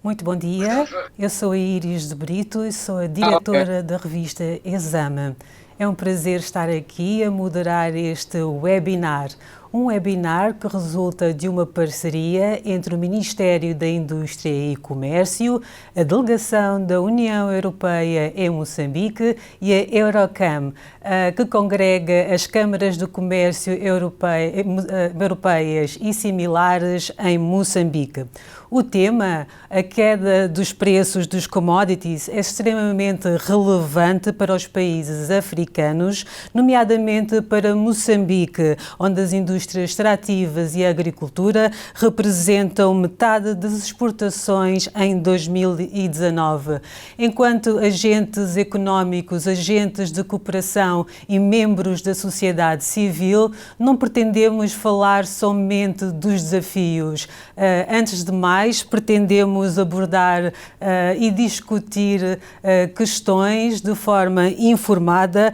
Muito bom dia, eu sou a Iris de Brito e sou a Ok. diretora da revista Exame. É um prazer estar aqui a moderar este webinar. Um webinar que resulta de uma parceria entre o Ministério da Indústria e Comércio, a Delegação da União Europeia em Moçambique e a Eurocam, que congrega as câmaras de comércio europeias e similares em Moçambique. O tema, a queda dos preços dos commodities, é extremamente relevante para os países africanos, nomeadamente para Moçambique, onde as indústrias extrativas e a agricultura representam metade das exportações em 2019. Enquanto agentes económicos, agentes de cooperação e membros da sociedade civil, não pretendemos falar somente dos desafios. Antes de mais, pretendemos abordar e discutir questões de forma informada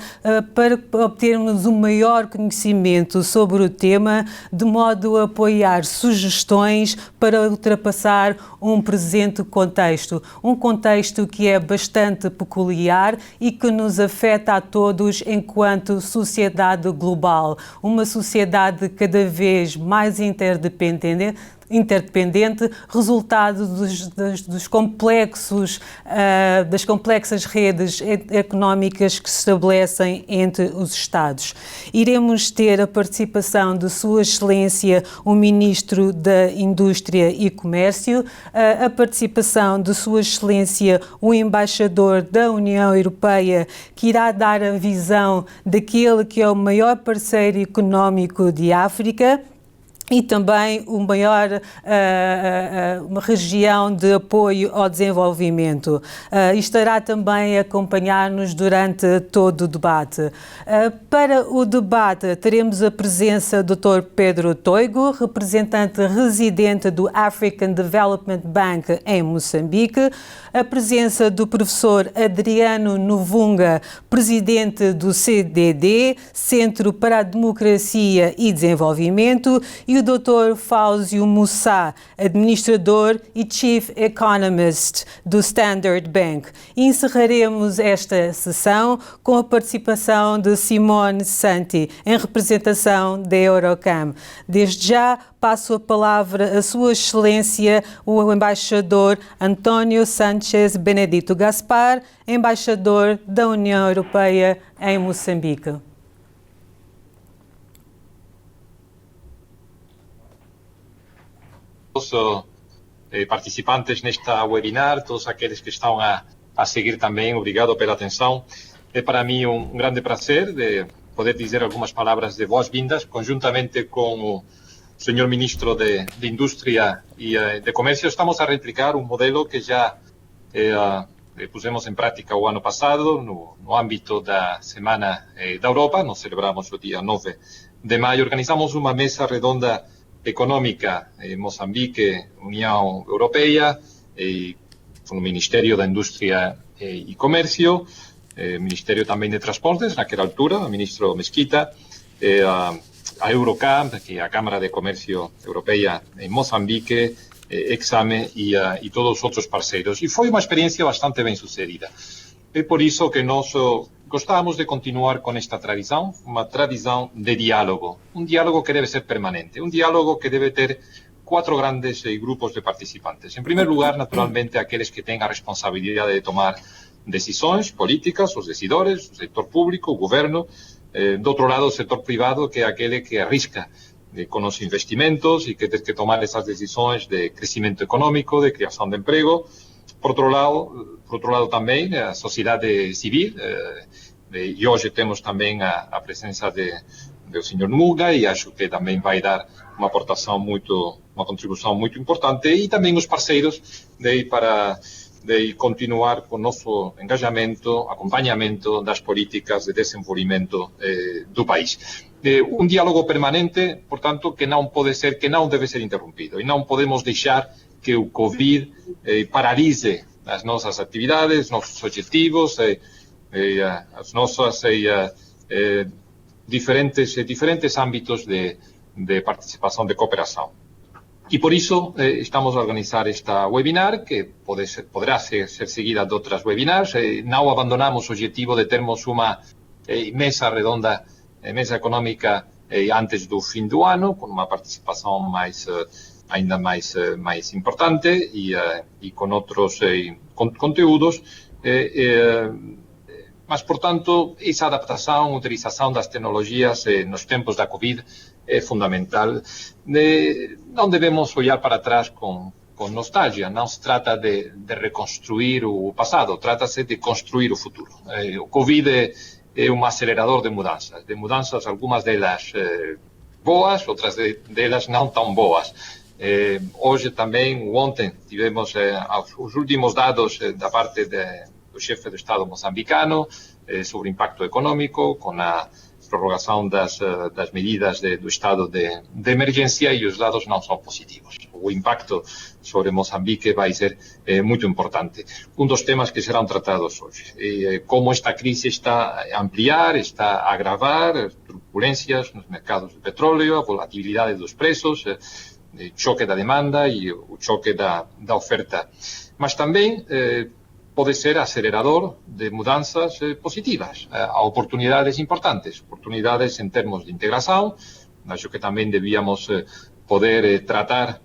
para obtermos um maior conhecimento sobre o tema, de modo a apoiar sugestões para ultrapassar um presente contexto. Um contexto que é bastante peculiar e que nos afeta a todos enquanto sociedade global. Uma sociedade cada vez mais interdependente, resultado das complexas redes económicas que se estabelecem entre os Estados. Iremos ter a participação de Sua Excelência, o Ministro da Indústria e Comércio, a participação de Sua Excelência, o Embaixador da União Europeia, que irá dar a visão daquele que é o maior parceiro económico de África, e também uma região de apoio ao desenvolvimento. Estará também a acompanhar-nos durante todo o debate. Para o debate, teremos a presença do Dr. Pedro Toigo, representante residente do African Development Bank em Moçambique, a presença do professor Adriano Novunga, presidente do CDD, Centro para a Democracia e Desenvolvimento, e o Dr. Fáuzio Mussá, administrador e Chief Economist do Standard Bank. E encerraremos esta sessão com a participação de Simone Santi, em representação da Eurocam. Desde já passo a palavra a Sua Excelência, o Embaixador António Sánchez Benedito Gaspar, Embaixador da União Europeia em Moçambique. Participantes nesta webinar, todos aqueles que estão a seguir também, obrigado pela atenção. É para mim um grande prazer de poder dizer algumas palavras de boas-vindas, conjuntamente com o Sr. Ministro de Indústria e de Comércio. Estamos a replicar um modelo que já pusemos em prática o ano passado, no âmbito da Semana da Europa. Nós celebramos o dia 9 de maio, organizamos uma mesa redonda económica Moçambique, União Europeia, com o Ministério da Indústria e Comércio, Ministério também de Transportes, naquela altura, o ministro Mesquita, a Eurocam, que é a Câmara de Comércio Europeia em Moçambique, Exame e todos os outros parceiros. E foi uma experiência bastante bem sucedida. É por isso que nós gostamos de continuar com esta tradição, uma tradição de diálogo, um diálogo que deve ser permanente, um diálogo que deve ter 4 grandes grupos de participantes. Em primeiro lugar, naturalmente, aqueles que têm a responsabilidade de tomar decisões políticas, os decidores, o setor público, o governo. Do outro lado, o setor privado, que é aquele que arrisca com os investimentos e que tem que tomar essas decisões de crescimento econômico, de criação de emprego. Por outro lado também, a sociedade civil, e hoje temos também a presença do Sr. Nuga, e acho que também vai dar uma contribuição muito importante, e também os parceiros para continuar com o nosso engajamento, acompanhamento das políticas de desenvolvimento do país. Um diálogo permanente, portanto, que não deve ser interrompido, e não podemos deixar que o Covid paralise as nossas atividades, nossos objetivos, as nossas diferentes âmbitos de participação, de cooperação. E por isso estamos a organizar esta webinar, que poderá ser seguida de outras webinars. Não abandonamos o objetivo de termos uma mesa redonda, mesa económica, antes do fim do ano, com uma participação ainda mais importante e com outros conteúdos. Mas, portanto, essa adaptação, utilização das tecnologias nos tempos da Covid é fundamental. Não devemos olhar para trás com nostalgia. Não se trata de reconstruir o passado, trata-se de construir o futuro. O Covid é um acelerador de mudanças, algumas delas boas, outras delas não tão boas. Hoje também, ontem, tivemos os últimos dados da parte do chefe do Estado moçambicano sobre o impacto econômico, com a prorrogação das medidas do estado de emergência, e os dados não são positivos. O impacto sobre Moçambique vai ser muito importante. Um dos temas que serão tratados hoje, como esta crise está a ampliar, está a agravar, turbulências nos mercados de petróleo, a volatilidade dos preços, choque da demanda e o choque da oferta. Mas também pode ser acelerador de mudanças positivas, a oportunidades importantes, oportunidades em termos de integração. Acho que também devíamos poder tratar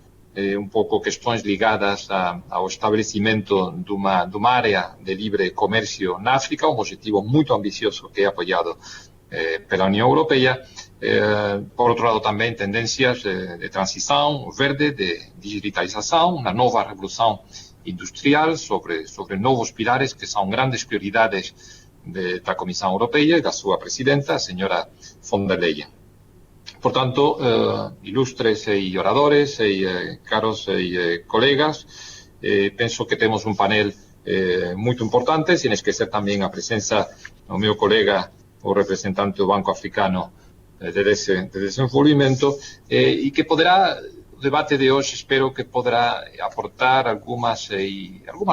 um pouco questões ligadas ao estabelecimento de uma área de livre comércio na África, um objetivo muito ambicioso que é apoiado pela União Europeia. Por outro lado, também tendências de transição verde, de digitalização, uma nova revolução industrial sobre novos pilares que são grandes prioridades da Comissão Europeia e da sua presidenta, a senhora von der Leyen. Portanto, ilustres oradores e caros colegas, penso que temos um painel muito importante, sem esquecer também a presença do meu colega, o representante do Banco Africano de Desenvolvimento, e que poderá, o debate de hoje, espero que poderá aportar algumas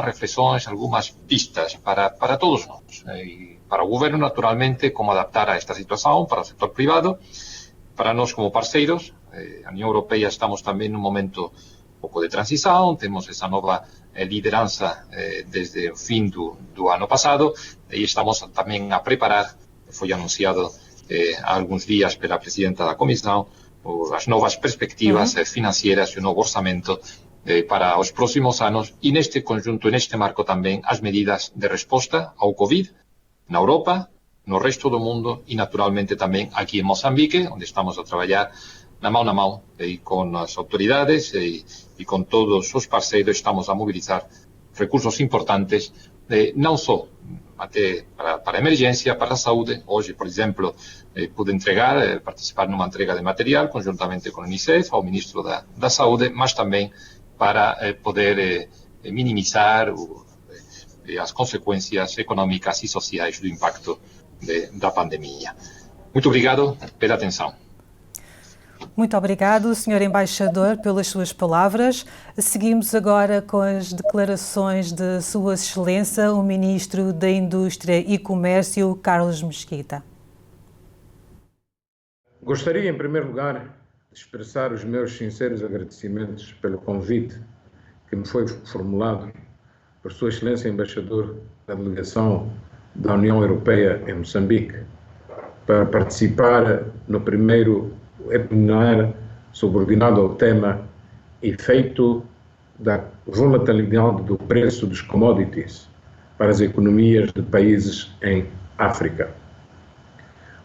reflexões, algumas pistas para todos nós. E para o governo, naturalmente, como adaptar a esta situação, para o setor privado, para nós como parceiros. A União Europeia estamos também num momento um pouco de transição, temos essa nova liderança desde o fim do ano passado, e estamos também a preparar, foi anunciado há alguns dias pela presidenta da Comissão, as novas perspectivas financeiras e o novo orçamento para os próximos anos, e neste conjunto, neste marco também, as medidas de resposta ao Covid na Europa, no resto do mundo e, naturalmente, também aqui em Moçambique, onde estamos a trabalhar na mão com as autoridades e com todos os parceiros. Estamos a mobilizar recursos importantes, não só até para a emergência, para a saúde. Hoje, por exemplo, pude participar numa entrega de material, conjuntamente com o Unicef, ao Ministro da Saúde, mas também para poder minimizar as consequências econômicas e sociais do impacto da pandemia. Muito obrigado pela atenção. Muito obrigado, Sr. Embaixador, pelas suas palavras. Seguimos agora com as declarações de Sua Excelência, o Ministro da Indústria e Comércio, Carlos Mesquita. Gostaria, em primeiro lugar, de expressar os meus sinceros agradecimentos pelo convite que me foi formulado por Sua Excelência Embaixador da Delegação da União Europeia em Moçambique para participar no primeiro webinar subordinado ao tema efeito da volatilidade do preço dos commodities para as economias de países em África.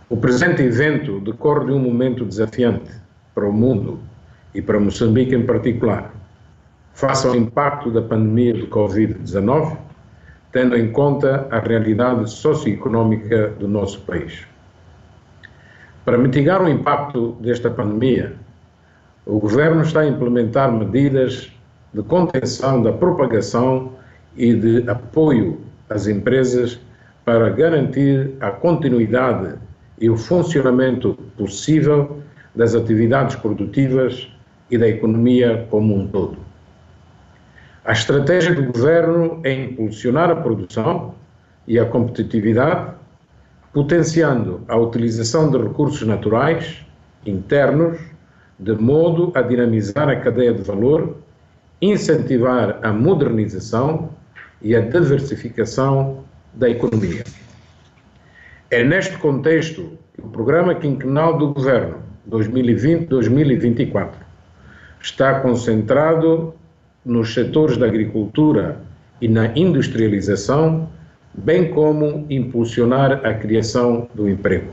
O presente evento decorre de um momento desafiante para o mundo e para Moçambique em particular, face ao impacto da pandemia do Covid-19, tendo em conta a realidade socioeconómica do nosso país. Para mitigar o impacto desta pandemia, o Governo está a implementar medidas de contenção da propagação e de apoio às empresas para garantir a continuidade e o funcionamento possível das atividades produtivas e da economia como um todo. A estratégia do Governo é impulsionar a produção e a competitividade, potenciando a utilização de recursos naturais, internos, de modo a dinamizar a cadeia de valor, incentivar a modernização e a diversificação da economia. É neste contexto que o Programa Quinquenal do Governo 2020-2024 está concentrado nos setores da agricultura e na industrialização, bem como impulsionar a criação do emprego.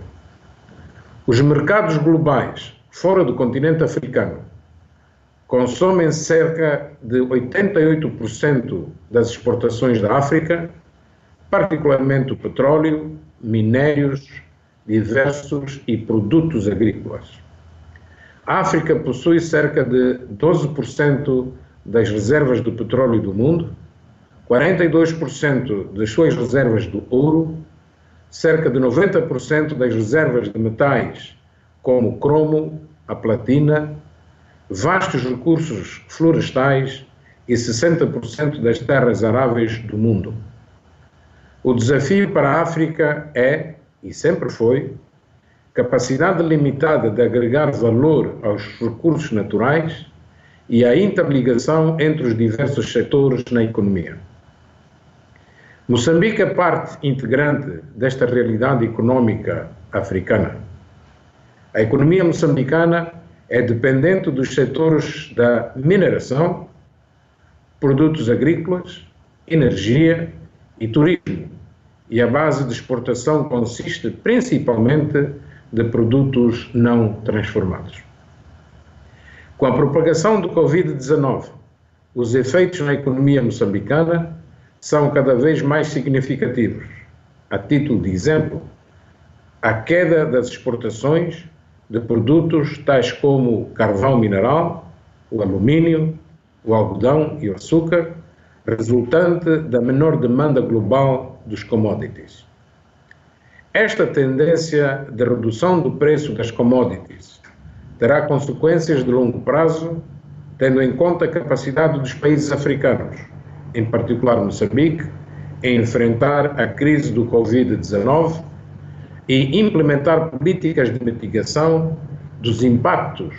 Os mercados globais fora do continente africano consomem cerca de 88% das exportações da África, particularmente o petróleo, minérios, diversos e produtos agrícolas. A África possui cerca de 12% das reservas do petróleo do mundo, 42% das suas reservas do ouro, cerca de 90% das reservas de metais como o cromo, a platina, vastos recursos florestais e 60% das terras aráveis do mundo. O desafio para a África é, e sempre foi, capacidade limitada de agregar valor aos recursos naturais e a interligação entre os diversos setores na economia. Moçambique é parte integrante desta realidade econômica africana. A economia moçambicana é dependente dos setores da mineração, produtos agrícolas, energia e turismo, e a base de exportação consiste principalmente de produtos não transformados. Com a propagação do Covid-19, os efeitos na economia moçambicana são cada vez mais significativos. A título de exemplo, a queda das exportações de produtos tais como o carvão mineral, o alumínio, o algodão e o açúcar, resultante da menor demanda global dos commodities. Esta tendência de redução do preço das commodities terá consequências de longo prazo, tendo em conta a capacidade dos países africanos, em particular Moçambique, em enfrentar a crise do Covid-19 e implementar políticas de mitigação dos impactos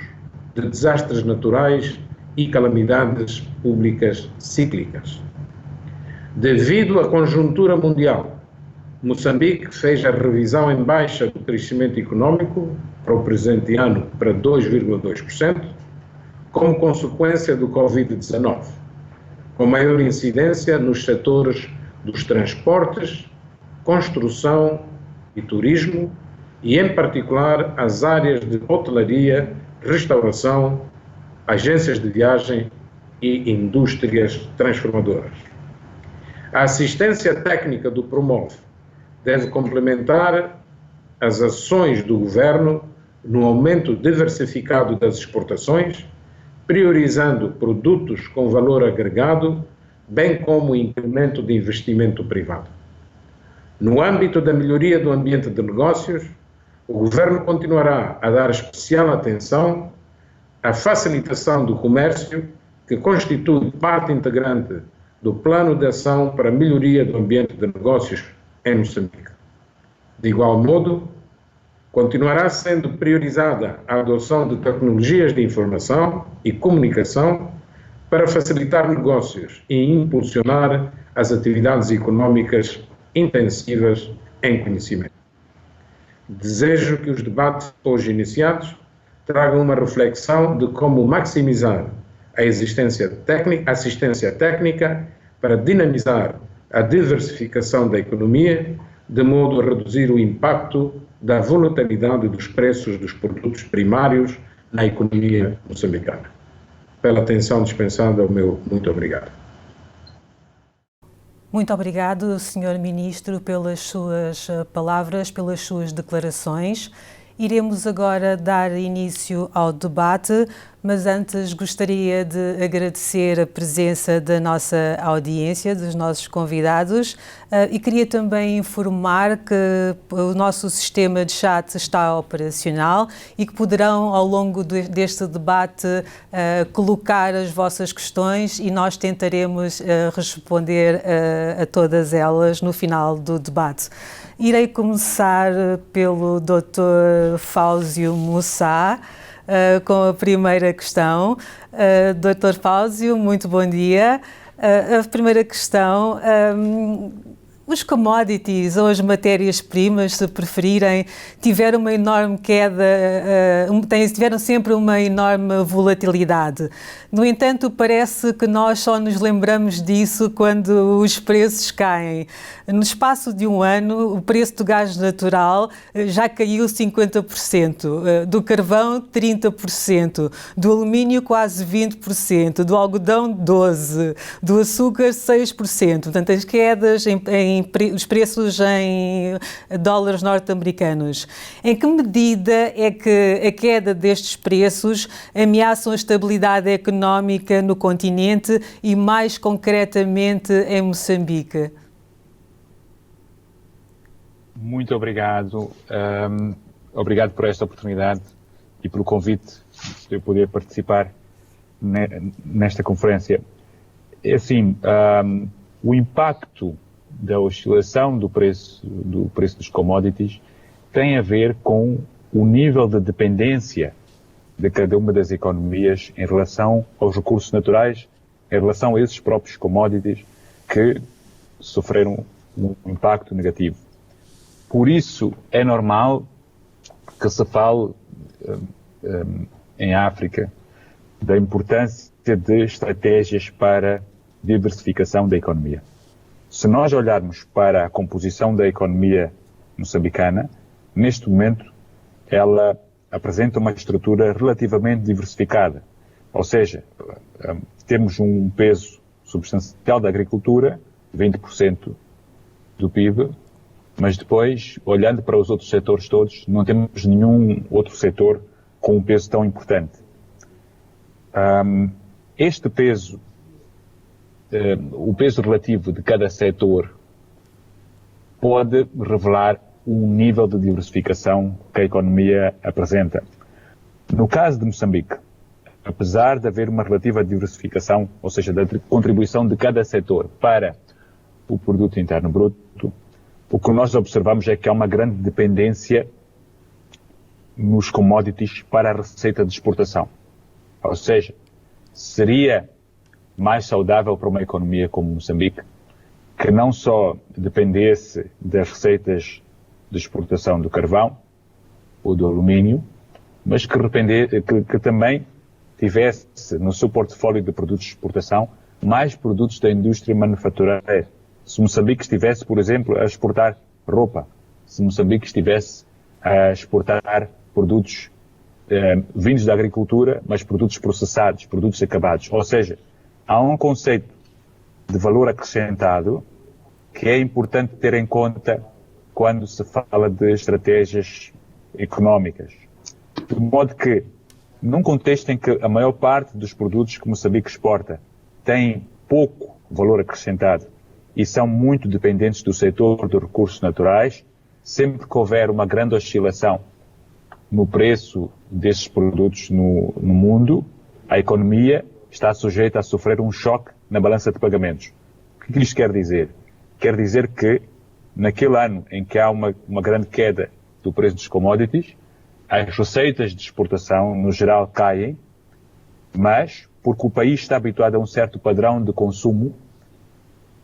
de desastres naturais e calamidades públicas cíclicas. Devido à conjuntura mundial, Moçambique fez a revisão em baixa do crescimento econômico para o presente ano para 2,2%, como consequência do Covid-19, com maior incidência nos setores dos transportes, construção e turismo, e em particular as áreas de hotelaria, restauração, agências de viagem e indústrias transformadoras. A assistência técnica do Promove deve complementar as ações do Governo no aumento diversificado das exportações, priorizando produtos com valor agregado, bem como o incremento de investimento privado. No âmbito da melhoria do ambiente de negócios, o Governo continuará a dar especial atenção à facilitação do comércio, que constitui parte integrante do Plano de Ação para a Melhoria do Ambiente de Negócios em Moçambique. De igual modo, continuará sendo priorizada a adoção de tecnologias de informação e comunicação para facilitar negócios e impulsionar as atividades econômicas intensivas em conhecimento. Desejo que os debates hoje iniciados tragam uma reflexão de como maximizar a assistência técnica para dinamizar a diversificação da economia, de modo a reduzir o impacto da volatilidade dos preços dos produtos primários na economia moçambicana. Pela atenção dispensada, o meu muito obrigado. Muito obrigado, Sr. Ministro, pelas suas palavras, pelas suas declarações. Iremos agora dar início ao debate, mas antes gostaria de agradecer a presença da nossa audiência, dos nossos convidados, e queria também informar que o nosso sistema de chat está operacional e que poderão, ao longo deste debate, colocar as vossas questões e nós tentaremos responder a todas elas no final do debate. Irei começar pelo Dr. Fáuzio Mussá. com a primeira questão. Dr. Fáusio, muito bom dia. A primeira questão, os commodities ou as matérias-primas, se preferirem, tiveram uma enorme queda, tiveram sempre uma enorme volatilidade. No entanto, parece que nós só nos lembramos disso quando os preços caem. No espaço de um ano, o preço do gás natural já caiu 50%, do carvão 30%, do alumínio quase 20%, do algodão 12%, do açúcar 6%. Portanto, as quedas os preços em dólares norte-americanos. Em que medida é que a queda destes preços ameaçam a estabilidade económica no continente e, mais concretamente, em Moçambique? Muito obrigado. Obrigado por esta oportunidade e pelo convite de eu poder participar nesta conferência. É assim, o impacto da oscilação do preço dos commodities tem a ver com o nível de dependência de cada uma das economias em relação aos recursos naturais, em relação a esses próprios commodities que sofreram um impacto negativo. Por isso, é normal que se fale em África da importância de estratégias para diversificação da economia. Se nós olharmos para a composição da economia moçambicana, neste momento ela apresenta uma estrutura relativamente diversificada. Ou seja, temos um peso substancial da agricultura, 20% do PIB, mas depois, olhando para os outros setores todos, não temos nenhum outro setor com um peso tão importante. Este peso, o peso relativo de cada setor pode revelar um nível de diversificação que a economia apresenta. No caso de Moçambique, apesar de haver uma relativa diversificação, ou seja, da contribuição de cada setor para o produto interno bruto, o que nós observamos é que há uma grande dependência nos commodities para a receita de exportação. Ou seja, seria mais saudável para uma economia como Moçambique que não só dependesse das receitas de exportação do carvão ou do alumínio, mas que também tivesse no seu portfólio de produtos de exportação mais produtos da indústria manufatureira. Se Moçambique estivesse, por exemplo, a exportar roupa, se Moçambique estivesse a exportar produtos vindos da agricultura, mas produtos processados, produtos acabados. Ou seja, há um conceito de valor acrescentado que é importante ter em conta quando se fala de estratégias económicas. De modo que, num contexto em que a maior parte dos produtos que Moçambique exporta tem pouco valor acrescentado e são muito dependentes do setor dos recursos naturais, sempre que houver uma grande oscilação no preço desses produtos no mundo, a economia está sujeita a sofrer um choque na balança de pagamentos. O que isto quer dizer? Quer dizer que, naquele ano em que há uma grande queda do preço dos commodities, as receitas de exportação, no geral, caem, mas, porque o país está habituado a um certo padrão de consumo,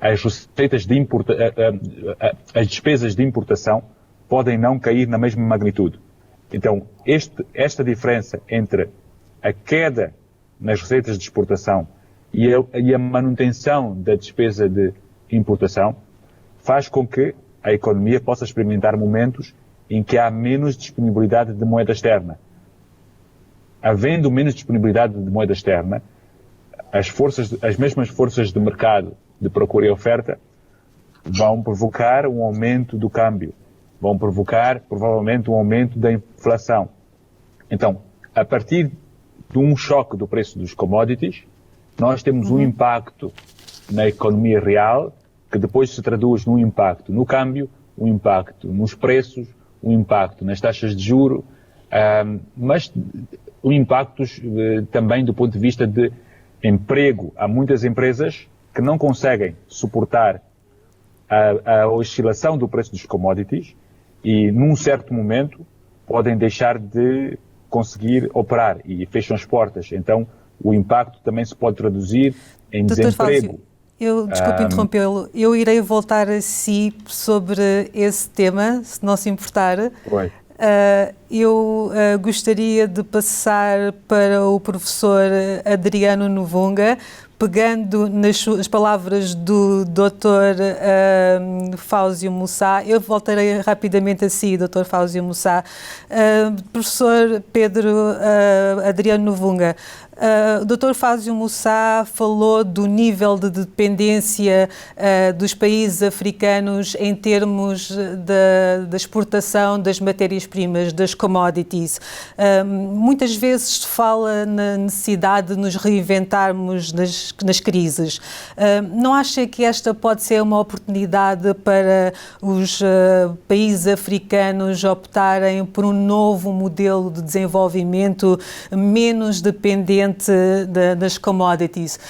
as receitas de as despesas de importação podem não cair na mesma magnitude. Então, esta diferença entre a queda nas receitas de exportação e a manutenção da despesa de importação faz com que a economia possa experimentar momentos em que há menos disponibilidade de moeda externa. Havendo menos disponibilidade de moeda externa, as mesmas forças de mercado de procura e oferta vão provocar um aumento do câmbio, vão provocar provavelmente um aumento da inflação. Então, a partir de um choque do preço dos commodities, nós temos um impacto na economia real, que depois se traduz num impacto no câmbio, um impacto nos preços, um impacto nas taxas de juro, mas impactos também do ponto de vista de emprego. Há muitas empresas que não conseguem suportar a oscilação do preço dos commodities e, num certo momento, podem deixar de conseguir operar e fecham as portas. Então, o impacto também se pode traduzir em Dr. desemprego. Desculpe interrompê-lo, eu irei voltar a si sobre esse tema, se não se importar. Eu gostaria de passar para o professor Adriano Novunga, pegando nas palavras do Dr. Fáuzio Mussá. Eu voltarei rapidamente a si, Dr. Fáuzio Mussá. Professor Pedro Adriano Novunga, o Dr. Fáuzio Mussá falou do nível de dependência dos países africanos em termos da exportação das matérias-primas, das commodities. Muitas vezes se fala na necessidade de nos reinventarmos nas crises. Não acha que esta pode ser uma oportunidade para os países africanos optarem por um novo modelo de desenvolvimento menos dependente das commodities?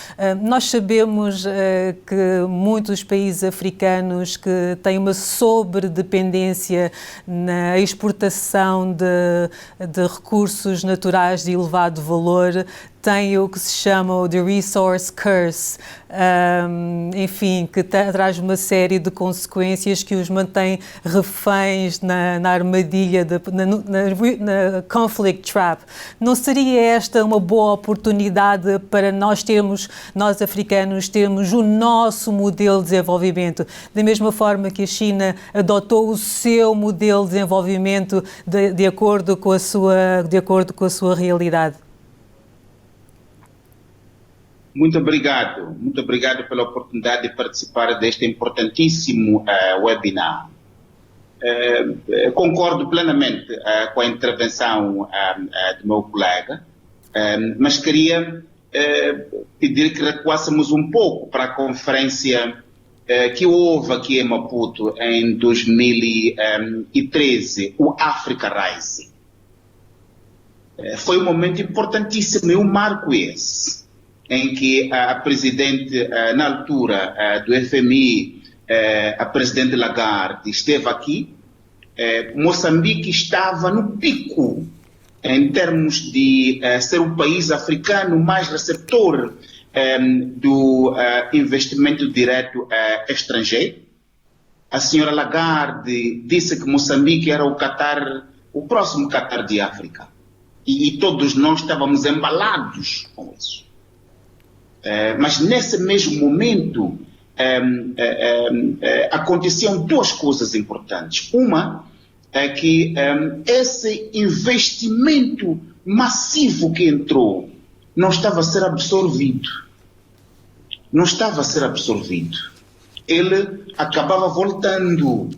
Nós sabemos que muitos países africanos que têm uma sobredependência na exportação de recursos naturais de elevado valor têm o que se chama o The Resource Curse, enfim, que traz uma série de consequências que os mantém reféns na armadilha, na conflict trap. Não seria esta uma boa oportunidade para nós africanos, termos o nosso modelo de desenvolvimento, da mesma forma que a China adotou o seu modelo de desenvolvimento de acordo com a sua realidade? Muito obrigado pela oportunidade de participar deste importantíssimo webinar. Concordo plenamente com a intervenção do meu colega, mas queria pedir que recuássemos um pouco para a conferência que houve aqui em Maputo em 2013, o Africa Rising. Foi um momento importantíssimo e um marco esse, em que a presidente, na altura do FMI, a presidente Lagarde, esteve aqui. Moçambique estava no pico em termos de ser o país africano mais receptor do investimento direto estrangeiro. A senhora Lagarde disse que Moçambique era o próximo Catar de África. E todos nós estávamos embalados com isso. Mas nesse mesmo momento aconteciam duas coisas importantes. Uma é que esse investimento massivo que entrou não estava a ser absorvido. Ele acabava voltando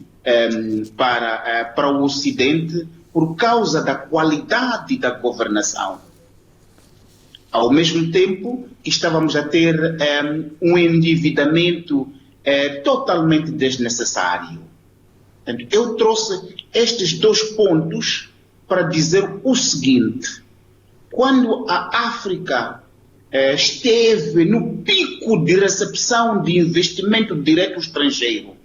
para o Ocidente por causa da qualidade da governação. Ao mesmo tempo que estávamos a ter um endividamento totalmente desnecessário. Eu trouxe estes dois pontos para dizer o seguinte: quando a África esteve no pico de recepção de investimento direto estrangeiro,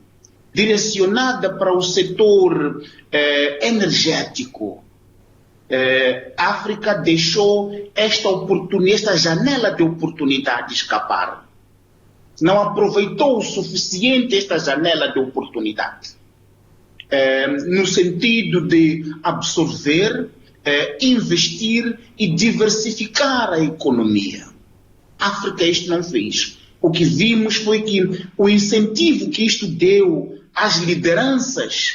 direcionada para o setor energético, a África deixou esta janela de oportunidade escapar. Não aproveitou o suficiente esta janela de oportunidade, no sentido de absorver, investir e diversificar a economia. A África isto não fez. O que vimos foi que o incentivo que isto deu às lideranças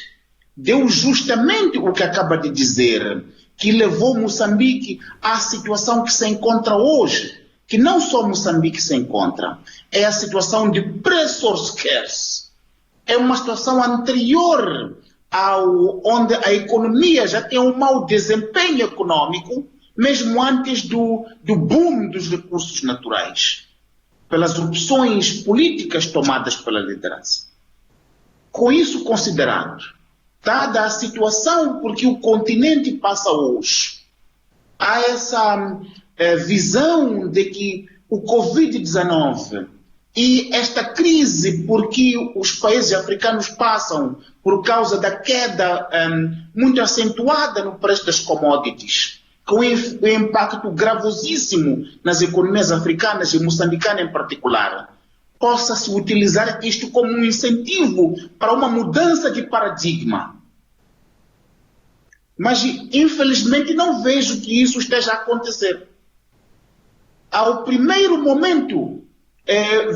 deu justamente o que acaba de dizer, que levou Moçambique à situação que se encontra hoje, que não só Moçambique se encontra, é a situação de resource scarce. É uma situação anterior onde a economia já tem um mau desempenho econômico, mesmo antes do boom dos recursos naturais, pelas opções políticas tomadas pela liderança. Com isso considerado, dada a situação por que o continente passa hoje, há essa visão de que o Covid-19 e esta crise por que os países africanos passam por causa da queda muito acentuada no preço das commodities com o impacto gravosíssimo nas economias africanas e moçambicana em particular, possa-se utilizar isto como um incentivo para uma mudança de paradigma. Mas, infelizmente, não vejo que isso esteja a acontecer. Ao primeiro momento,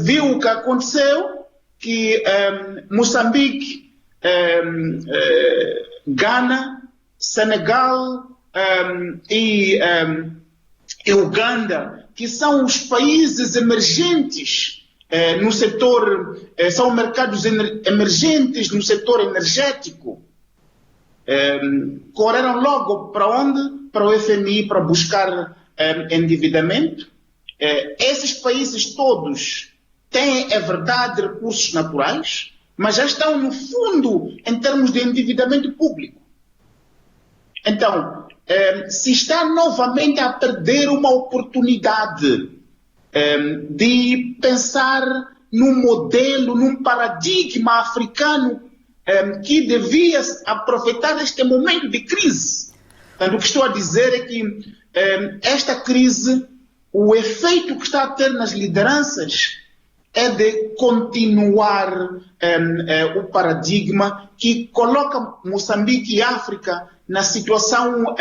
viu o que aconteceu, que Moçambique, Ghana, Senegal e Uganda, que são os países emergentes no setor, são mercados emergentes no setor energético, correram logo para onde? Para o FMI, para buscar endividamento. Esses países todos têm, é verdade, recursos naturais, mas já estão no fundo em termos de endividamento público. Então, se está novamente a perder uma oportunidade de pensar num modelo, num paradigma africano que devia aproveitar este momento de crise. Portanto, o que estou a dizer é que esta crise, o efeito que está a ter nas lideranças é de continuar o paradigma que coloca Moçambique e África na situação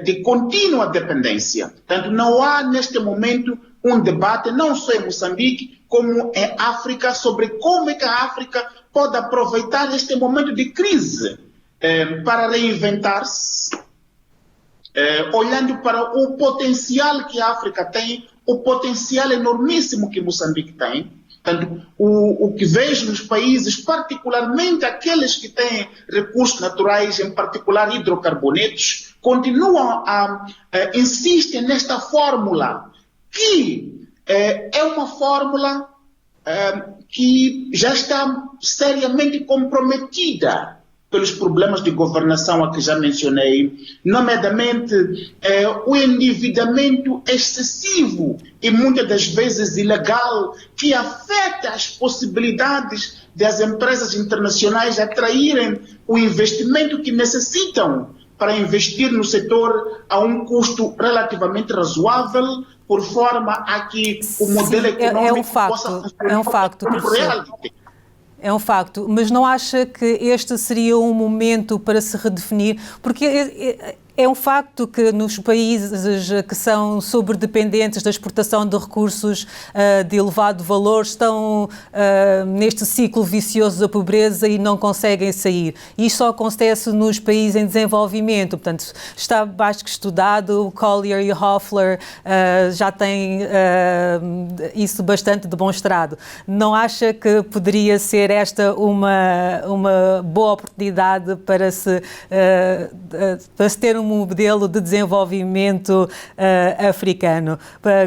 de contínua dependência. Portanto, não há neste momento um debate, não só em Moçambique, como em África, sobre como é que a África pode aproveitar este momento de crise para reinventar-se, olhando para o potencial que a África tem, o potencial enormíssimo que Moçambique tem. Portanto, o que vejo nos países, particularmente aqueles que têm recursos naturais, em particular hidrocarbonetos, continuam insistem nesta fórmula, que é uma fórmula que já está seriamente comprometida pelos problemas de governação a que já mencionei, nomeadamente o endividamento excessivo e muitas das vezes ilegal, que afeta as possibilidades das empresas internacionais atraírem o investimento que necessitam para investir no setor a um custo relativamente razoável, por forma a que o modelo econômico possa funcionar. É um facto, professor. É um facto, mas não acha que este seria um momento para se redefinir? Porque é um facto que nos países que são sobredependentes da exportação de recursos de elevado valor estão neste ciclo vicioso da pobreza e não conseguem sair. Isto só acontece nos países em desenvolvimento. Portanto, está mais que estudado, o Collier e Hoffler já têm isso bastante demonstrado. Não acha que poderia ser esta uma boa oportunidade para se ter um modelo de desenvolvimento africano?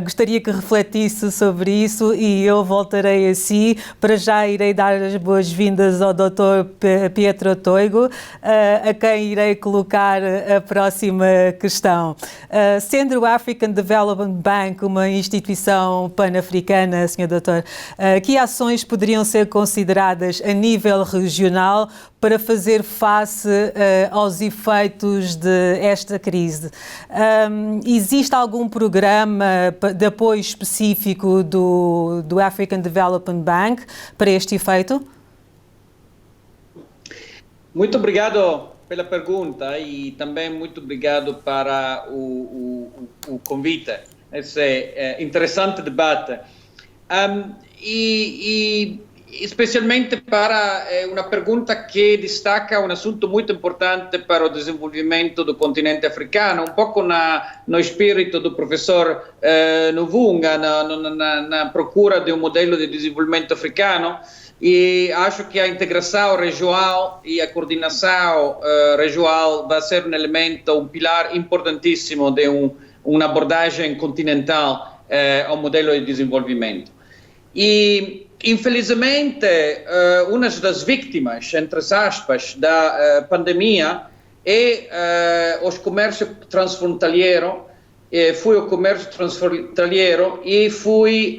Gostaria que refletisse sobre isso e eu voltarei a si. Para já irei dar as boas-vindas ao Dr. Pietro Toigo, a quem irei colocar a próxima questão. Sendo o African Development Bank uma instituição pan-africana, Sr. Doutor, que ações poderiam ser consideradas a nível regional para fazer face aos efeitos desta crise? Existe algum programa de apoio específico do African Development Bank para este efeito? Muito obrigado pela pergunta e também muito obrigado para o convite. Esse é interessante debate. Especialmente para uma pergunta que destaca um assunto muito importante para o desenvolvimento do continente africano, um pouco no espírito do professor Novunga, na procura de um modelo de desenvolvimento africano, e acho que a integração regional e a coordenação regional vai ser um elemento, um pilar importantíssimo de uma abordagem continental ao modelo de desenvolvimento. E infelizmente, uma das vítimas, entre aspas, da pandemia é os comércios transfrontalheiros. Fui o comércio transfrontalheiro e fui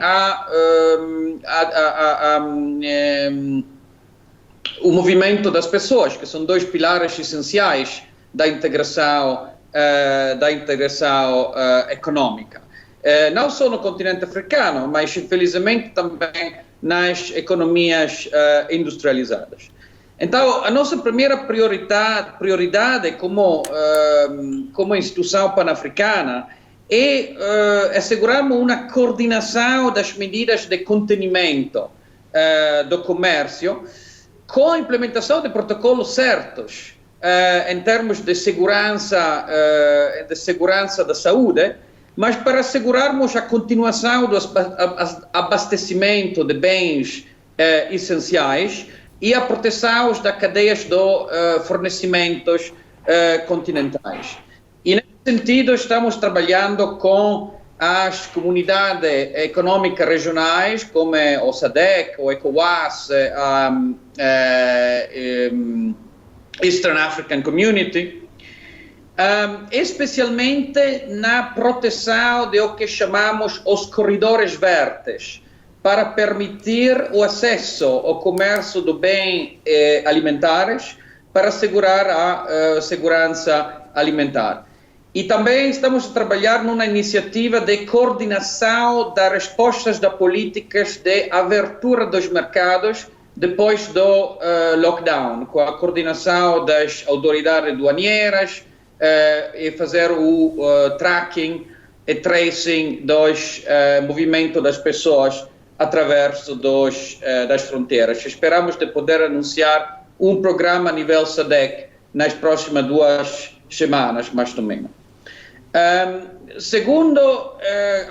o movimento das pessoas, que são dois pilares essenciais da integração da integração econômica. Não só no continente africano, mas infelizmente também nas economias industrializadas. Então, a nossa primeira prioridade como instituição pan-africana é assegurarmos uma coordenação das medidas de contenimento do comércio com a implementação de protocolos certos em termos de segurança da saúde, mas para assegurarmos a continuação do abastecimento de bens essenciais e a proteção das cadeias de fornecimentos continentais. E nesse sentido estamos trabalhando com as comunidades econômicas regionais, como o SADC, o ECOWAS, Eastern African Community, especialmente na proteção de o que chamamos os corredores verdes, para permitir o acesso ao comércio de bens alimentares, para assegurar a segurança alimentar. E também estamos a trabalhar numa iniciativa de coordenação das respostas das políticas de abertura dos mercados depois do lockdown, com a coordenação das autoridades aduaneiras e fazer o tracking e tracing dos movimentos das pessoas através das fronteiras. Esperamos de poder anunciar um programa a nível SADC nas próximas 2 semanas, mais ou menos. Segundo,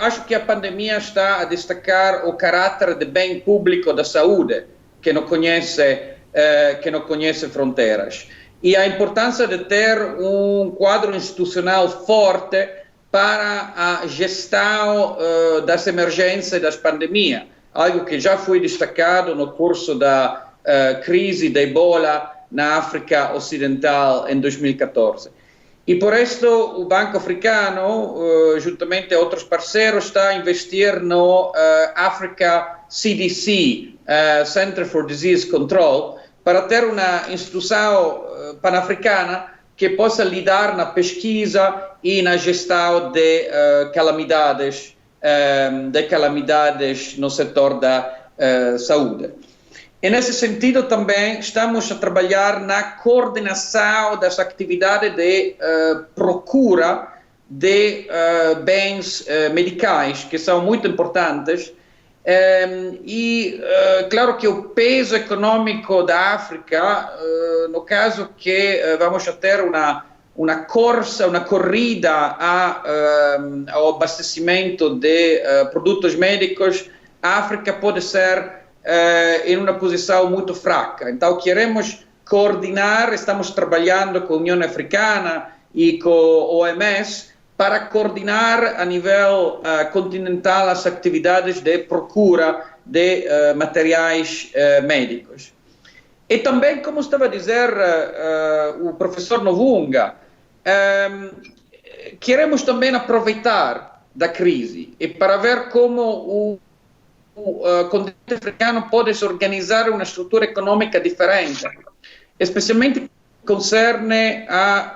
acho que a pandemia está a destacar o caráter de bem público da saúde, que não conhece fronteiras, e a importância de ter um quadro institucional forte para a gestão das emergências e das pandemias, algo que já foi destacado no curso da crise da Ebola na África Ocidental em 2014. E por isso o Banco Africano, juntamente com outros parceiros, está a investir no Africa CDC, Center for Disease Control, para ter uma instituição pan-africana que possa lidar na pesquisa e na gestão de calamidades no setor da saúde. E nesse sentido também estamos a trabalhar na coordenação das atividades de procura de bens medicais, que são muito importantes. Claro que o peso econômico da África, no caso que vamos a ter uma corrida ao abastecimento de produtos médicos, a África pode ser em uma posição muito fraca. Então, queremos coordenar, estamos trabalhando com a União Africana e com a OMS para coordenar a nível continental as atividades de procura de materiais médicos. E também, como estava a dizer o professor Novunga, queremos também aproveitar da crise e para ver como o continente africano pode se organizar uma estrutura econômica diferente, especialmente concerne a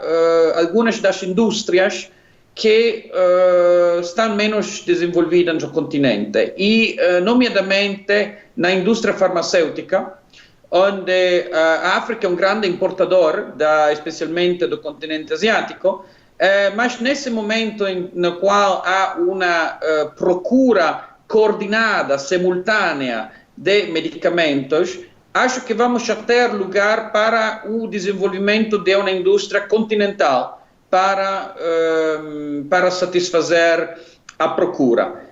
algumas das indústrias que estão menos desenvolvidas no continente e, nomeadamente, na indústria farmacêutica, onde a África é um grande importador, especialmente do continente asiático, mas nesse momento no qual há uma procura coordenada, simultânea de medicamentos, acho que vamos a ter lugar para o desenvolvimento de uma indústria continental para satisfazer a procura.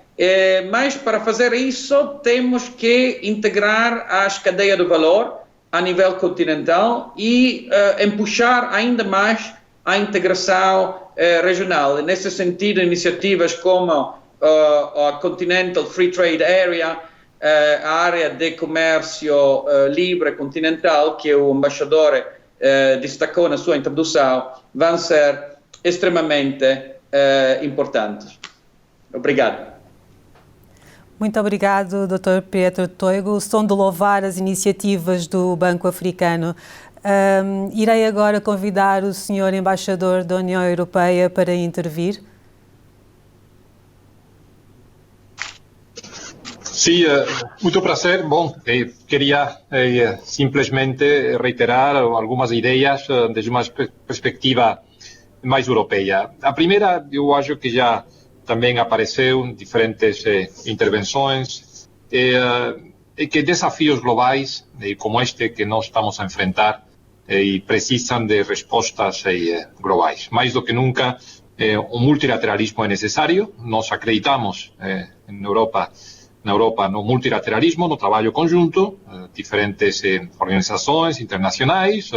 Mas para fazer isso temos que integrar as cadeias de valor a nível continental e empuxar ainda mais a integração regional. E nesse sentido, iniciativas como a Continental Free Trade Area, a área de comércio livre continental, que o embaixador destacou na sua introdução, vão ser extremamente importantes. Obrigado. Muito obrigado, Dr. Pietro Toigo. São de louvar as iniciativas do Banco Africano Irei agora convidar o Sr. Embaixador da União Europeia para intervir. Sí, muito prazer. Bom, queria simplesmente reiterar algumas ideias desde uma perspectiva mais europeia. A primeira, eu acho que já também apareceu em diferentes intervenções, que desafios globais como este que nós estamos a enfrentar e precisam de respostas globais. Mais do que nunca, o multilateralismo é necessário. Nós acreditamos na Europa no multilateralismo, no trabalho conjunto, diferentes organizações internacionais,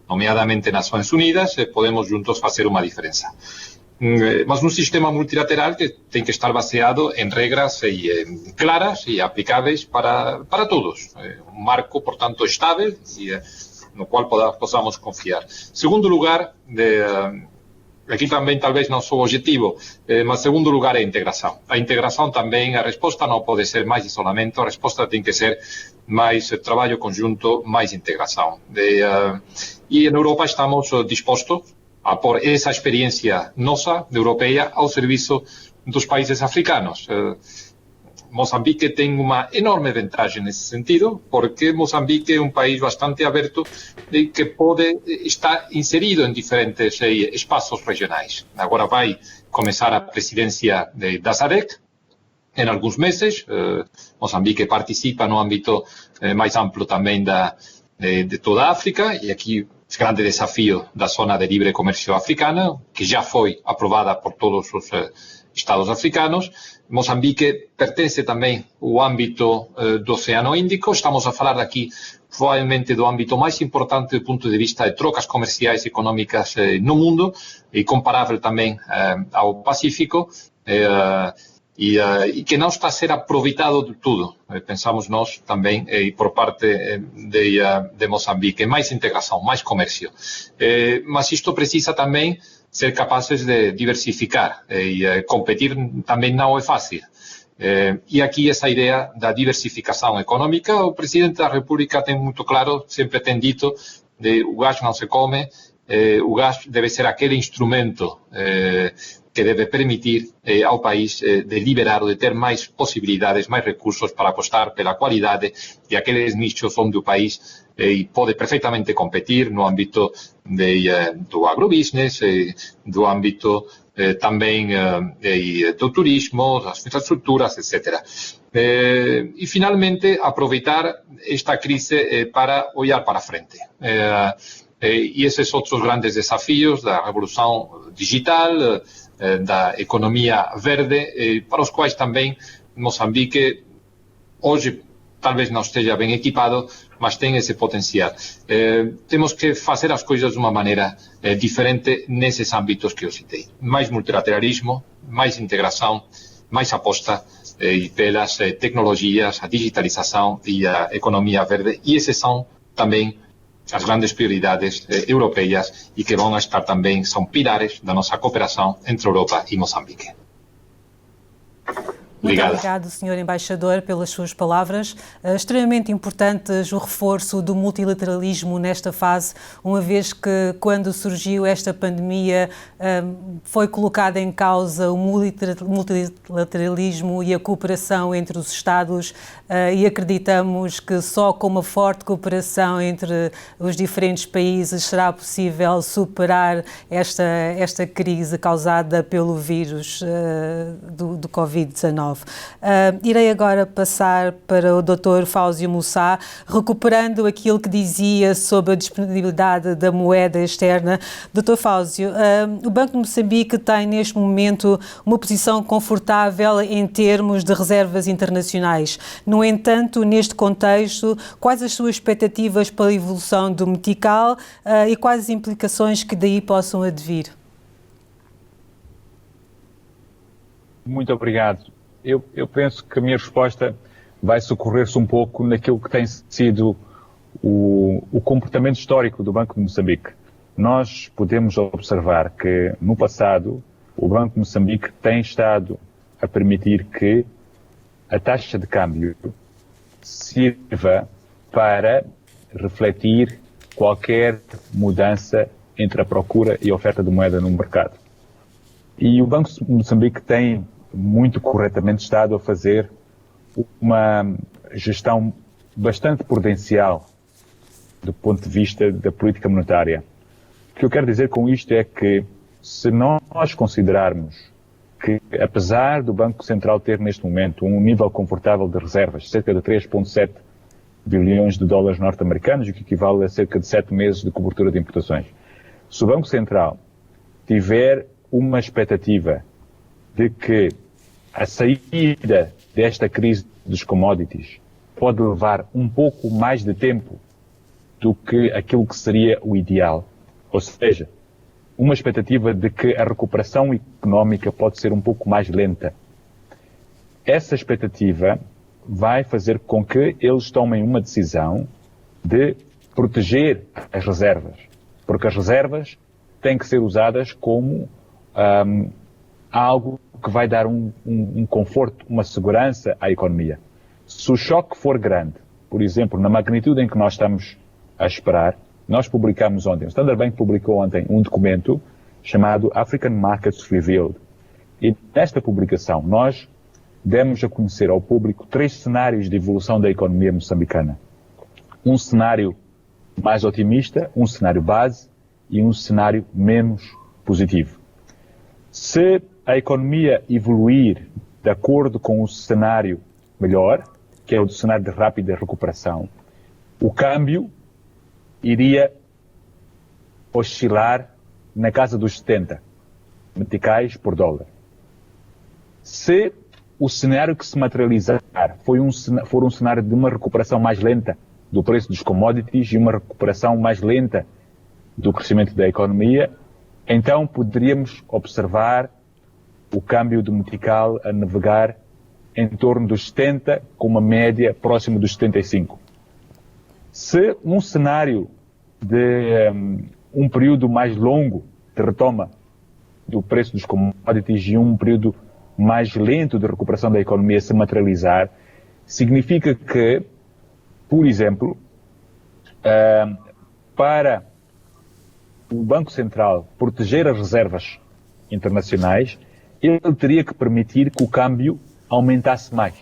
nomeadamente Nações Unidas, podemos juntos fazer uma diferença. Mas um sistema multilateral que tem que estar baseado em regras claras e aplicáveis para todos. Um marco, portanto, estável e no qual possamos confiar. Segundo lugar, aqui também talvez não sou objetivo, mas segundo lugar é a integração. A integração também, a resposta não pode ser mais isolamento, a resposta tem que ser mais trabalho conjunto, mais integração. E na Europa estamos dispostos a pôr essa experiência nossa, europeia, ao serviço dos países africanos. Moçambique tem uma enorme vantagem nesse sentido, porque Moçambique é um país bastante aberto e que pode estar inserido em diferentes espaços regionais. Agora vai começar a presidência da SADC em alguns meses. Moçambique participa no âmbito mais amplo também de toda a África, e aqui o grande desafio da zona de livre comércio africana, que já foi aprovada por todos os Estados africanos. Moçambique pertence também ao âmbito do Oceano Índico. Estamos a falar aqui provavelmente do âmbito mais importante do ponto de vista de trocas comerciais e económicas no mundo, e comparável também ao Pacífico, e que não está a ser aproveitado de tudo. Pensamos nós também, por parte de Moçambique, mais integração, mais comércio. Mas isto precisa também ser capazes de diversificar, e competir também não é fácil. E aqui essa ideia da diversificação econômica, o Presidente da República tem muito claro, sempre tem dito, o gás não se come, o gás deve ser aquele instrumento que deve permitir ao país de liberar ou de ter mais possibilidades, mais recursos para apostar pela qualidade de aqueles nichos onde o país pode perfeitamente competir no âmbito do agrobusiness, do âmbito também do turismo, das infraestruturas, etc. E, finalmente, aproveitar esta crise para olhar para frente. E esses outros grandes desafios da revolução digital, da economia verde, para os quais também Moçambique hoje talvez não esteja bem equipado, mas tem esse potencial. Temos que fazer as coisas de uma maneira diferente nesses âmbitos que eu citei. Mais multilateralismo, mais integração, mais aposta pelas tecnologias, a digitalização e a economia verde. E esses são também as grandes prioridades europeias e que vão estar também, são pilares da nossa cooperação entre Europa e Moçambique. Muito obrigado, Sr. Embaixador, pelas suas palavras. Extremamente importantes o reforço do multilateralismo nesta fase, uma vez que, quando surgiu esta pandemia, foi colocada em causa o multilateralismo e a cooperação entre os Estados, e acreditamos que só com uma forte cooperação entre os diferentes países será possível superar esta crise causada pelo vírus do Covid-19. Irei agora passar para o Dr. Fáuzio Mussá, recuperando aquilo que dizia sobre a disponibilidade da moeda externa. Dr. Fáuzio, o Banco de Moçambique tem neste momento uma posição confortável em termos de reservas internacionais. No entanto, neste contexto, quais as suas expectativas para a evolução do metical e quais as implicações que daí possam advir? Muito obrigado. Eu penso que a minha resposta vai socorrer-se um pouco naquilo que tem sido o comportamento histórico do Banco de Moçambique. Nós podemos observar que, no passado, o Banco de Moçambique tem estado a permitir que a taxa de câmbio sirva para refletir qualquer mudança entre a procura e a oferta de moeda no mercado. E o Banco de Moçambique tem muito corretamente estado a fazer uma gestão bastante prudencial do ponto de vista da política monetária. O que eu quero dizer com isto é que, se nós considerarmos que, apesar do Banco Central ter neste momento um nível confortável de reservas, cerca de 3,7 bilhões de dólares norte-americanos, o que equivale a cerca de 7 meses de cobertura de importações, se o Banco Central tiver uma expectativa de que a saída desta crise dos commodities pode levar um pouco mais de tempo do que aquilo que seria o ideal, ou seja, uma expectativa de que a recuperação económica pode ser um pouco mais lenta. Essa expectativa vai fazer com que eles tomem uma decisão de proteger as reservas, porque as reservas têm que ser usadas como algo que vai dar um conforto, uma segurança à economia. Se o choque for grande, por exemplo, na magnitude em que nós estamos a esperar, nós publicamos ontem, o Standard Bank publicou ontem um documento chamado African Markets Revealed. E nesta publicação nós demos a conhecer ao público 3 cenários de evolução da economia moçambicana. Um cenário mais otimista, um cenário base e um cenário menos positivo. Se a economia evoluir de acordo com o cenário melhor, que é o do cenário de rápida recuperação, o câmbio iria oscilar na casa dos 70 meticais por dólar. Se o cenário que se materializar for um cenário de uma recuperação mais lenta do preço dos commodities e uma recuperação mais lenta do crescimento da economia, então poderíamos observar o câmbio do metical a navegar em torno dos 70, com uma média próxima dos 75. Se um cenário de um período mais longo de retoma do preço dos commodities e um período mais lento de recuperação da economia se materializar, significa que, por exemplo, para o Banco Central proteger as reservas internacionais, ele teria que permitir que o câmbio aumentasse mais.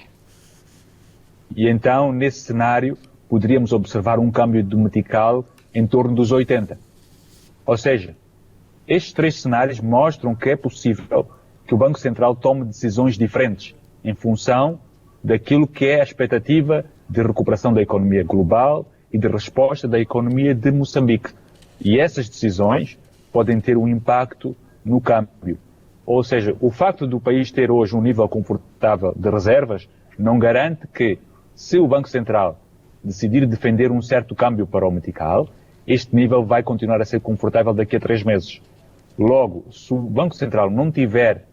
E então, nesse cenário, poderíamos observar um câmbio do metical em torno dos 80. Ou seja, estes 3 cenários mostram que é possível que o Banco Central tome decisões diferentes em função daquilo que é a expectativa de recuperação da economia global e de resposta da economia de Moçambique. E essas decisões podem ter um impacto no câmbio. Ou seja, o facto do país ter hoje um nível confortável de reservas não garante que, se o Banco Central decidir defender um certo câmbio para o metical, este nível vai continuar a ser confortável daqui a 3 meses. Logo, se o Banco Central não tiver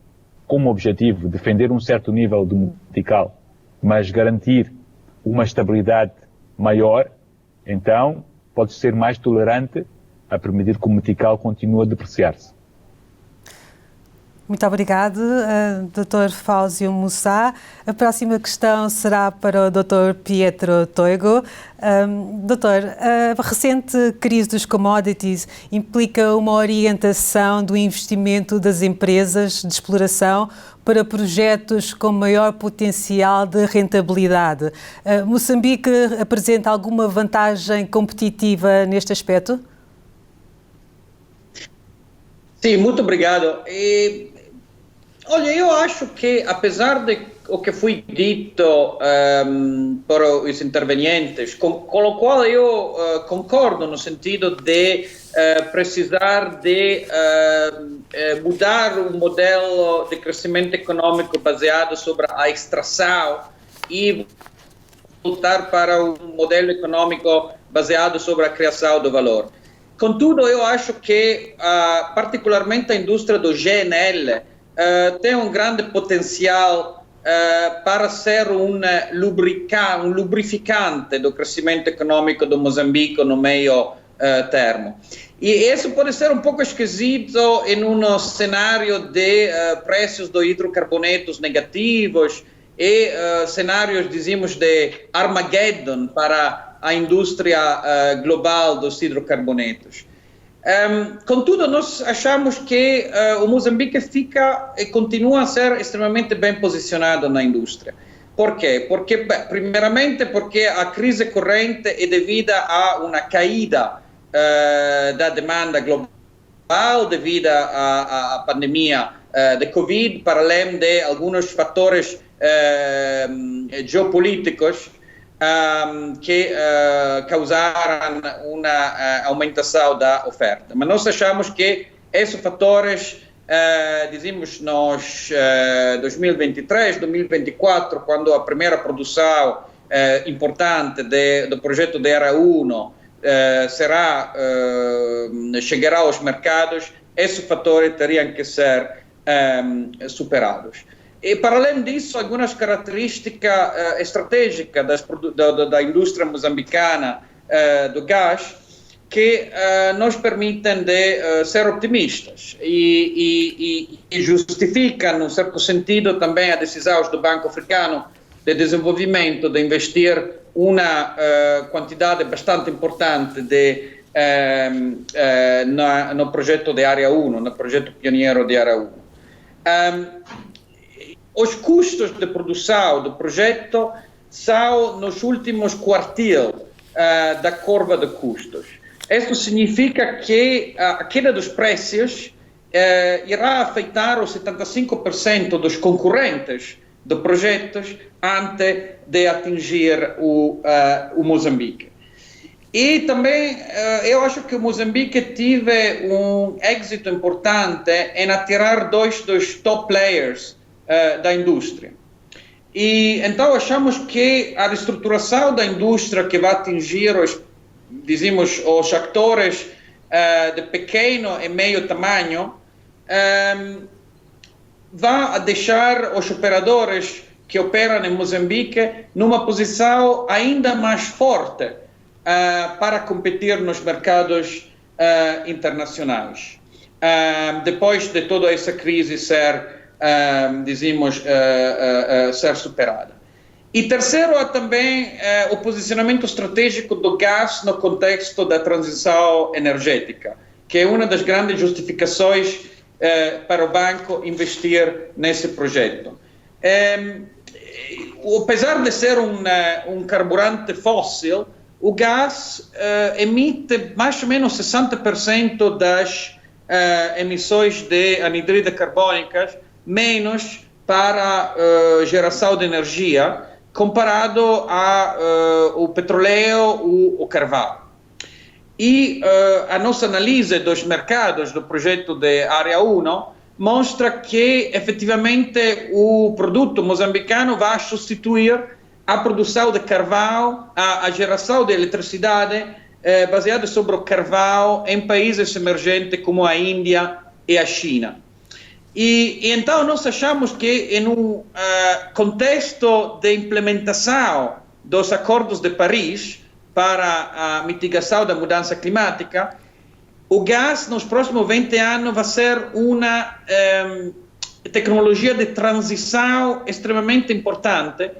como objetivo defender um certo nível do metical, mas garantir uma estabilidade maior, então pode ser mais tolerante a permitir que o metical continue a depreciar-se. Muito obrigado, Dr. Fáuzio Mussá. A próxima questão será para o Dr. Pietro Toigo. Doutor, a recente crise dos commodities implica uma orientação do investimento das empresas de exploração para projetos com maior potencial de rentabilidade. Moçambique apresenta alguma vantagem competitiva neste aspecto? Sim, muito obrigado. Olha, eu acho que, apesar de o que foi dito por os intervenientes, com o qual eu concordo no sentido de precisar de mudar o modelo de crescimento econômico baseado sobre a extração e voltar para um modelo econômico baseado sobre a criação do valor. Contudo, eu acho que, particularmente a indústria do GNL, tem um grande potencial para ser um lubrificante do crescimento econômico do Moçambique no meio termo. E isso pode ser um pouco esquisito em um cenário de preços de hidrocarbonetos negativos e cenários, dizemos, de Armageddon para a indústria global dos hidrocarbonetos. Contudo, nós achamos que o Moçambique fica e continua a ser extremamente bem posicionado na indústria. Por quê? Porque, primeiramente, porque a crise corrente é devida a uma caída da demanda global devido à pandemia de Covid, para além de alguns fatores geopolíticos que causaram uma aumentação da oferta. Mas nós achamos que esses fatores, dizemos nós, 2023, 2024, quando a primeira produção importante do projeto de Area 1 chegará aos mercados, esses fatores teriam que ser superados. E, para além disso, algumas características estratégicas da indústria moçambicana do gás que nos permitem de ser otimistas e justificam, num certo sentido, também a decisão do Banco Africano de Desenvolvimento de investir uma quantidade bastante importante no projeto de Area 1, no projeto pioneiro de Area 1. Os custos de produção do projeto são nos últimos quartis da curva de custos. Isso significa que a queda dos preços irá afetar os 75% dos concorrentes de projetos antes de atingir o Moçambique. E também eu acho que o Moçambique teve um êxito importante em atirar dois dos top players da indústria. E então achamos que a reestruturação da indústria que vai atingir os atores de pequeno e meio tamanho vai deixar os operadores que operam em Moçambique numa posição ainda mais forte para competir nos mercados internacionais. Depois de toda essa crise ser superada. E terceiro é também o posicionamento estratégico do gás no contexto da transição energética, que é uma das grandes justificações para o banco investir nesse projeto. Apesar de ser um carburante fóssil, o gás emite mais ou menos 60% das emissões de anidride carbônicas, menos para geração de energia, comparado ao petróleo ou o carvão. E a nossa análise dos mercados do projeto de Area 1 mostra que, efetivamente, o produto moçambicano vai substituir a produção de carvão, a geração de eletricidade baseada sobre o carvão em países emergentes como a Índia e a China. E então nós achamos que em um contexto de implementação dos acordos de Paris para a mitigação da mudança climática, o gás nos próximos 20 anos vai ser uma tecnologia de transição extremamente importante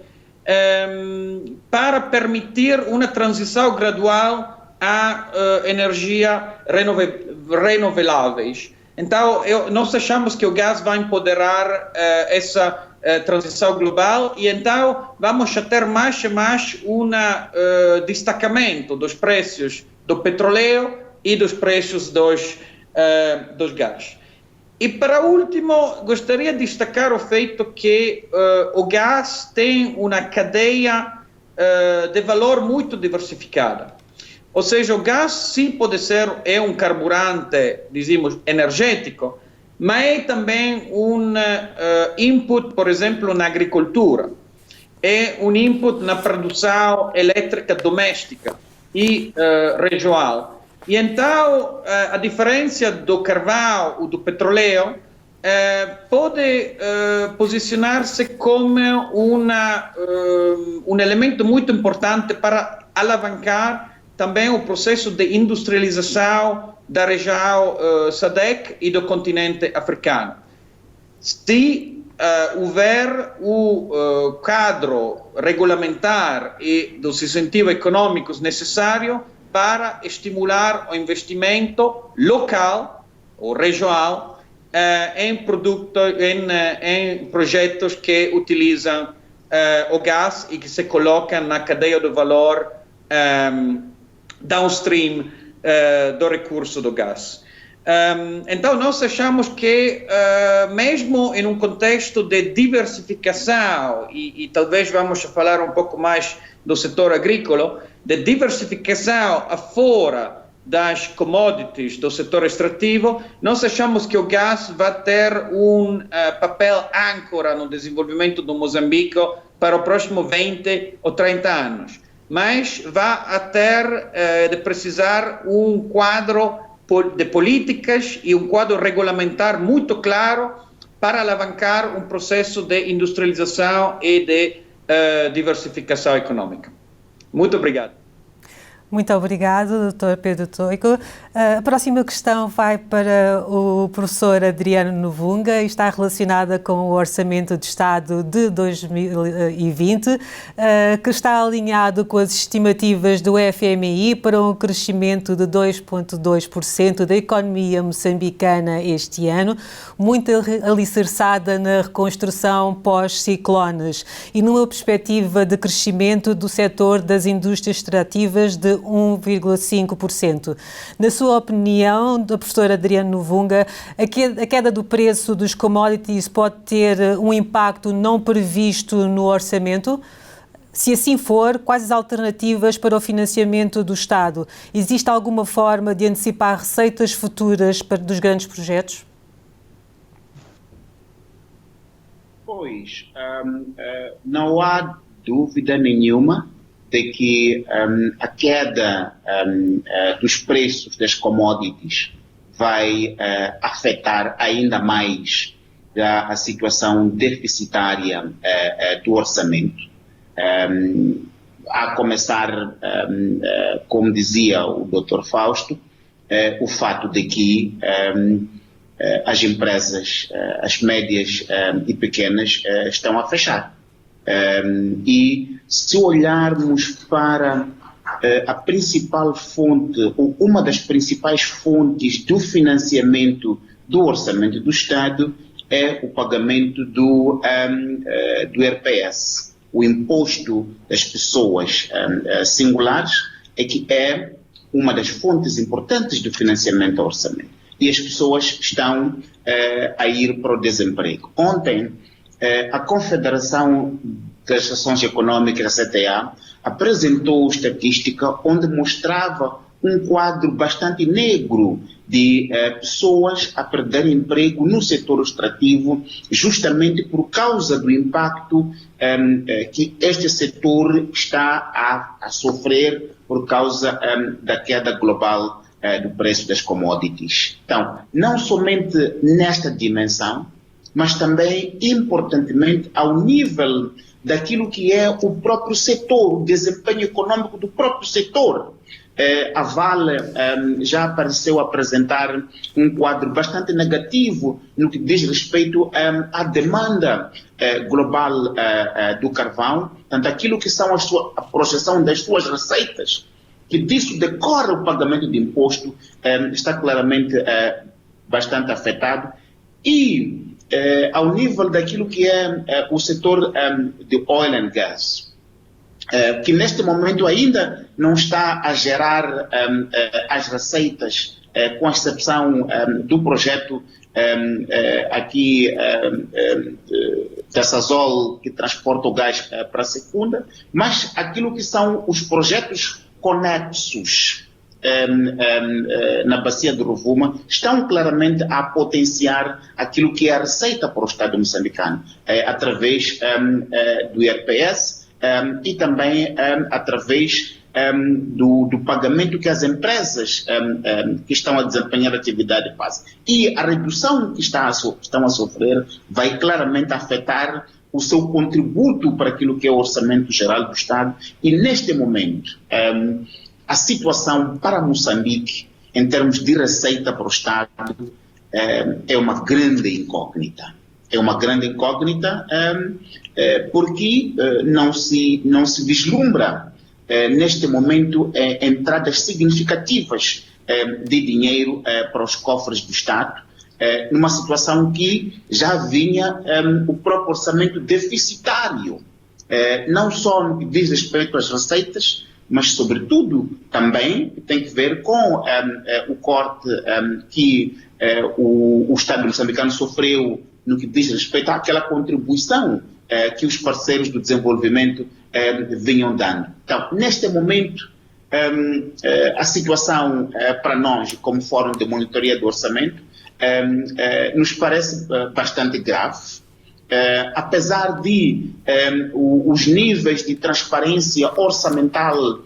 para permitir uma transição gradual a energia renováveis. Então, nós achamos que o gás vai empoderar essa transição global e então vamos a ter mais e mais destacamento dos preços do petróleo e dos preços dos gás. E para último, gostaria de destacar o feito que o gás tem uma cadeia de valor muito diversificada. Ou seja, o gás sim pode ser um carburante, dizemos, energético, mas é também um input, por exemplo, na agricultura. É um input na produção elétrica doméstica e regional. E então, a diferença do carvão ou do petróleo pode posicionar-se como um elemento muito importante para alavancar também o processo de industrialização da região SADC e do continente africano. Se houver o quadro regulamentar e dos incentivos econômicos necessários para estimular o investimento local ou regional em projetos que utilizam o gás e que se colocam na cadeia do valor downstream do recurso do gás. Então, nós achamos que, mesmo em um contexto de diversificação, e talvez vamos falar um pouco mais do setor agrícola, de diversificação afora das commodities do setor extrativo, nós achamos que o gás vai ter um papel âncora no desenvolvimento do Moçambique para o próximo 20 ou 30 anos. Mas vai ter de precisar um quadro de políticas e um quadro regulamentar muito claro para alavancar um processo de industrialização e de diversificação econômica. Muito obrigado. Muito obrigado, Dr. Pedro Toico. A próxima questão vai para o professor Adriano Novunga e está relacionada com o Orçamento de Estado de 2020, que está alinhado com as estimativas do FMI para um crescimento de 2,2% da economia moçambicana este ano, muito alicerçada na reconstrução pós-ciclones e numa perspectiva de crescimento do setor das indústrias extrativas de 1,5%. Na sua opinião, da professora Adriano Novunga, a queda do preço dos commodities pode ter um impacto não previsto no orçamento? Se assim for, quais as alternativas para o financiamento do Estado? Existe alguma forma de antecipar receitas futuras dos grandes projetos? Pois, não há dúvida nenhuma de que a queda dos preços das commodities vai afetar ainda mais a situação deficitária do orçamento. A começar, como dizia o Dr. Fausto, o fato de que as empresas, as médias e pequenas, estão a fechar. E se olharmos para a principal fonte, ou uma das principais fontes do financiamento do orçamento do Estado, é o pagamento do RPS, o imposto das pessoas singulares, que é uma das fontes importantes do financiamento ao orçamento. E as pessoas estão a ir para o desemprego. Ontem, a Confederação das Ações Econômicas, a CTA, apresentou estatística onde mostrava um quadro bastante negro de pessoas a perder emprego no setor extrativo, justamente por causa do impacto que este setor está a sofrer por causa da queda global do preço das commodities. Então, não somente nesta dimensão, mas também, importantemente, ao nível daquilo que é o próprio setor, o desempenho econômico do próprio setor. A Vale já apareceu apresentar um quadro bastante negativo no que diz respeito à demanda global do carvão, portanto, aquilo que são a projeção das suas receitas, que disso decorre o pagamento de imposto, está claramente bastante afetado. E ao nível daquilo que é o setor de oil and gas, que neste momento ainda não está a gerar as receitas, com a exceção do projeto aqui da Sasol, que transporta o gás para a Secunda, mas aquilo que são os projetos conexos na bacia do Rovuma estão claramente a potenciar aquilo que é a receita para o Estado moçambicano, através do IRPS e também através do pagamento que as empresas que estão a desempenhar atividade fazem. E a redução que estão a sofrer vai claramente afetar o seu contributo para aquilo que é o orçamento geral do Estado. E neste momento, a situação para Moçambique, em termos de receita para o Estado, é uma grande incógnita. é uma grande incógnita, porque não se vislumbra neste momento entradas significativas de dinheiro para os cofres do Estado, numa situação que já vinha o próprio orçamento deficitário, não só no que diz respeito às receitas, mas sobretudo também tem que ver com o corte que o Estado moçambicano sofreu no que diz respeito àquela contribuição que os parceiros do desenvolvimento vinham dando. Então, neste momento, a situação para nós, como Fórum de Monitoria do Orçamento, nos parece bastante grave, apesar de os níveis de transparência orçamental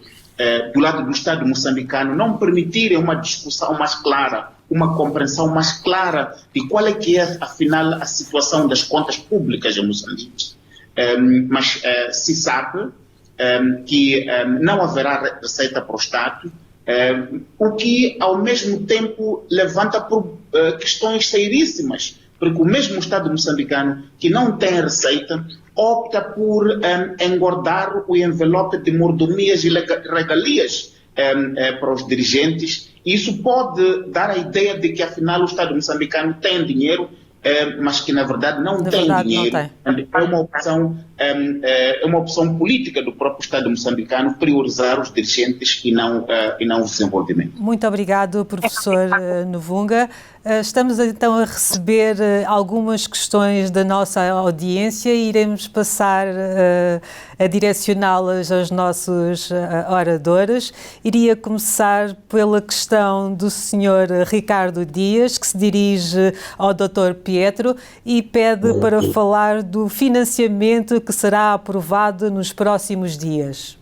do lado do Estado moçambicano não permitirem uma discussão mais clara, uma compreensão mais clara de qual é que é, afinal, a situação das contas públicas em Moçambique. Mas se sabe que não haverá receita para o Estado, o que, ao mesmo tempo, levanta por questões seríssimas, porque o mesmo Estado moçambicano, que não tem receita, opta por engordar o envelope de mordomias e regalias para os dirigentes. Isso pode dar a ideia de que, afinal, o Estado moçambicano tem dinheiro, mas que, na verdade, não tem dinheiro. É uma opção política do próprio Estado moçambicano priorizar os dirigentes e não o desenvolvimento. Muito obrigado, professor Nuvunga. Estamos então a receber algumas questões da nossa audiência e iremos passar a direcioná-las aos nossos oradores. Iria começar pela questão do Sr. Ricardo Dias, que se dirige ao Dr. Pietro e pede para falar do financiamento que será aprovado nos próximos dias.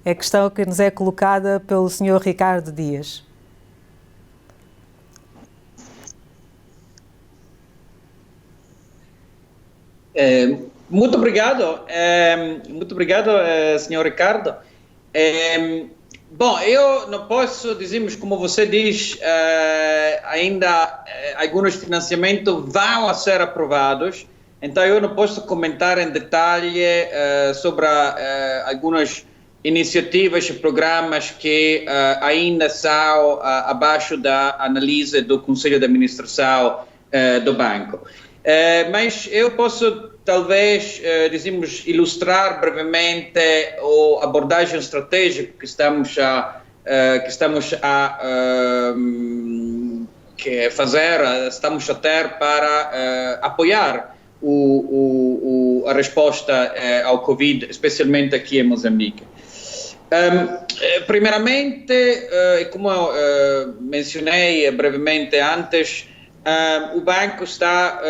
É a questão que nos é colocada pelo Sr. Ricardo Dias. Muito obrigado, Sr. Ricardo. Bom, eu não posso, dizemos, como você diz, ainda alguns financiamentos vão ser aprovados, então eu não posso comentar em detalhe sobre algumas iniciativas e programas que ainda são abaixo da análise do Conselho de Administração do Banco. Mas eu posso, talvez, dizemos, ilustrar brevemente a abordagem estratégica que estamos a fazer, estamos a ter para apoiar a resposta ao Covid, especialmente aqui em Moçambique. Primeiramente, como mencionei brevemente antes, o banco está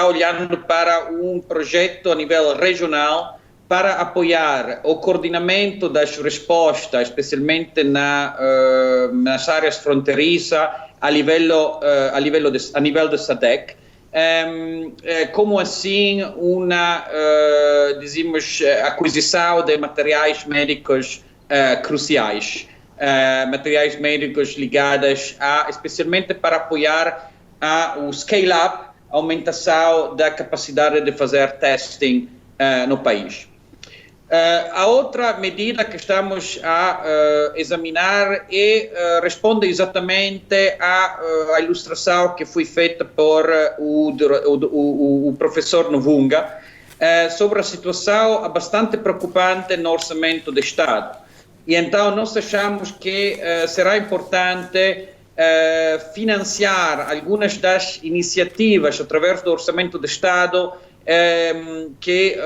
olhando para um projeto a nível regional para apoiar o coordenamento das respostas, especialmente nas áreas fronteiriças a nível da SADC, como assim uma dizemos, aquisição de materiais médicos cruciais. Materiais médicos ligados especialmente para apoiar o scale-up, a aumentação da capacidade de fazer testing no país. A outra medida que estamos a examinar responde exatamente à ilustração que foi feita por o professor Nuvunga sobre a situação bastante preocupante no orçamento do Estado. E então nós achamos que será importante financiar algumas das iniciativas através do Orçamento do Estado que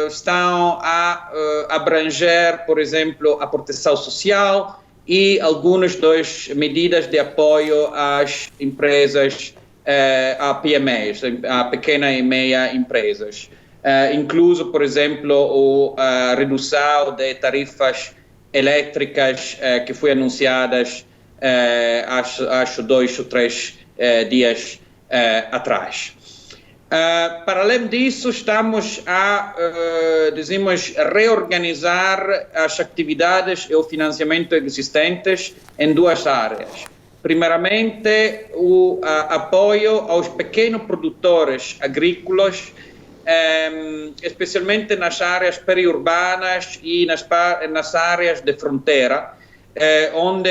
estão a abranger, por exemplo, a proteção social e algumas das medidas de apoio às empresas, a PMEs, a pequena e média empresas, incluso, por exemplo, a redução de tarifas elétricas que foi anunciadas acho 2 ou 3 dias atrás. Para além disso, estamos a reorganizar as atividades e o financiamento existentes em duas áreas. Primeiramente, o apoio aos pequenos produtores agrícolas, especialmente nas áreas periurbanas e nas áreas de fronteira, onde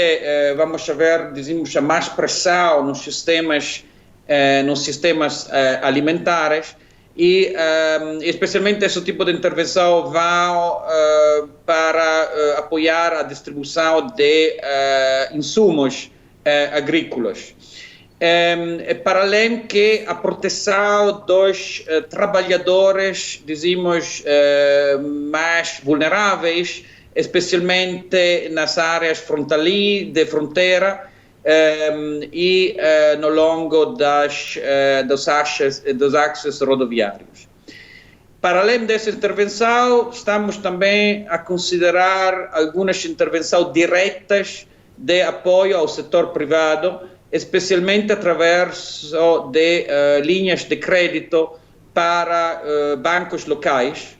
vamos ver, dizemos, mais pressão nos sistemas alimentares e especialmente esse tipo de intervenção vai para apoiar a distribuição de insumos agrícolas. Para além que a proteção dos trabalhadores, dizemos, mais vulneráveis, especialmente nas áreas de fronteira e no longo dos axes rodoviários. Para além dessa intervenção, estamos também a considerar algumas intervenções diretas de apoio ao setor privado, especialmente através de linhas de crédito para bancos locais,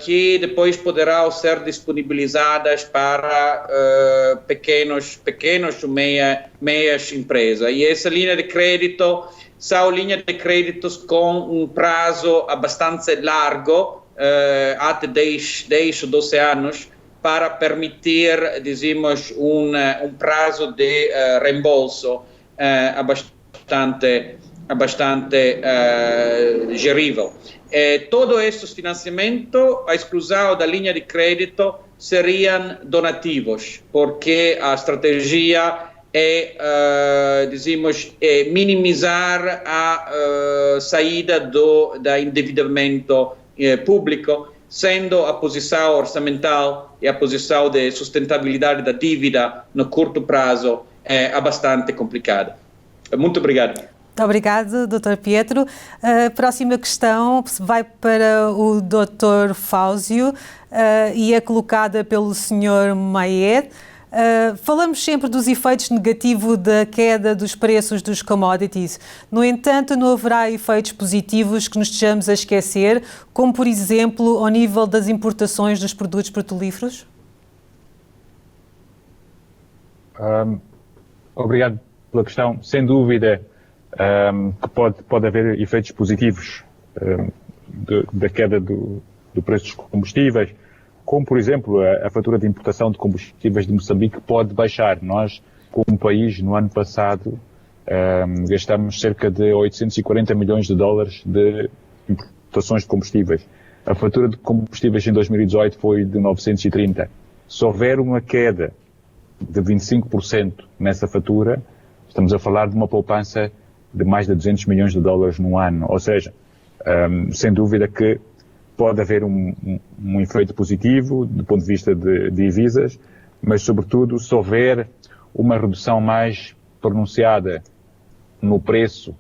que depois poderão ser disponibilizadas para pequenos e meias empresas. E essa linha de crédito são linhas de créditos com um prazo bastante largo, até 10 ou 12 anos, para permitir, dizemos, um prazo de reembolso bastante gerível. Todo esses financiamentos, a exclusão da linha de crédito, seriam donativos, porque a estratégia é, dizemos, minimizar a saída do endividamento público, sendo a posição orçamental e a posição de sustentabilidade da dívida no curto prazo bastante complicada. Muito obrigado. Muito obrigado, Dr. Pietro. A próxima questão vai para o Dr. Fáuzio e é colocada pelo Sr. Maed. Falamos sempre dos efeitos negativos da queda dos preços dos commodities. No entanto, não haverá efeitos positivos que nos estejamos a esquecer, como, por exemplo, ao nível das importações dos produtos petrolíferos? Obrigado pela questão. Sem dúvida que pode haver efeitos positivos da queda do preço dos combustíveis, como, por exemplo, a fatura de importação de combustíveis de Moçambique pode baixar. Nós, como país, no ano passado, gastamos cerca de 840 milhões de dólares de importações de combustíveis. A fatura de combustíveis em 2018 foi de 930. Se houver uma queda de 25% nessa fatura, estamos a falar de uma poupança de mais de 200 milhões de dólares no ano. Ou seja, sem dúvida que pode haver um efeito positivo do ponto de vista de divisas, mas, sobretudo, se houver uma redução mais pronunciada no preço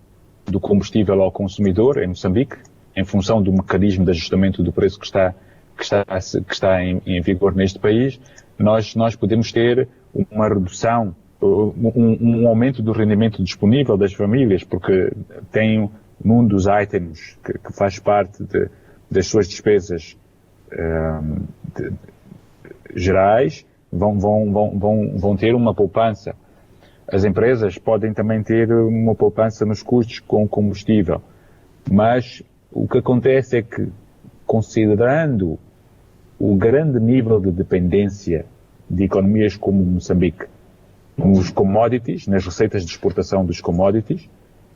do combustível ao consumidor em Moçambique, em função do mecanismo de ajustamento do preço que está em vigor neste país, nós podemos ter uma redução, um aumento do rendimento disponível das famílias, porque tem num dos itens que faz parte das suas despesas gerais, vão ter uma poupança. As empresas podem também ter uma poupança nos custos com combustível, mas o que acontece é que, considerando o grande nível de dependência de economias como Moçambique, nos commodities, nas receitas de exportação dos commodities,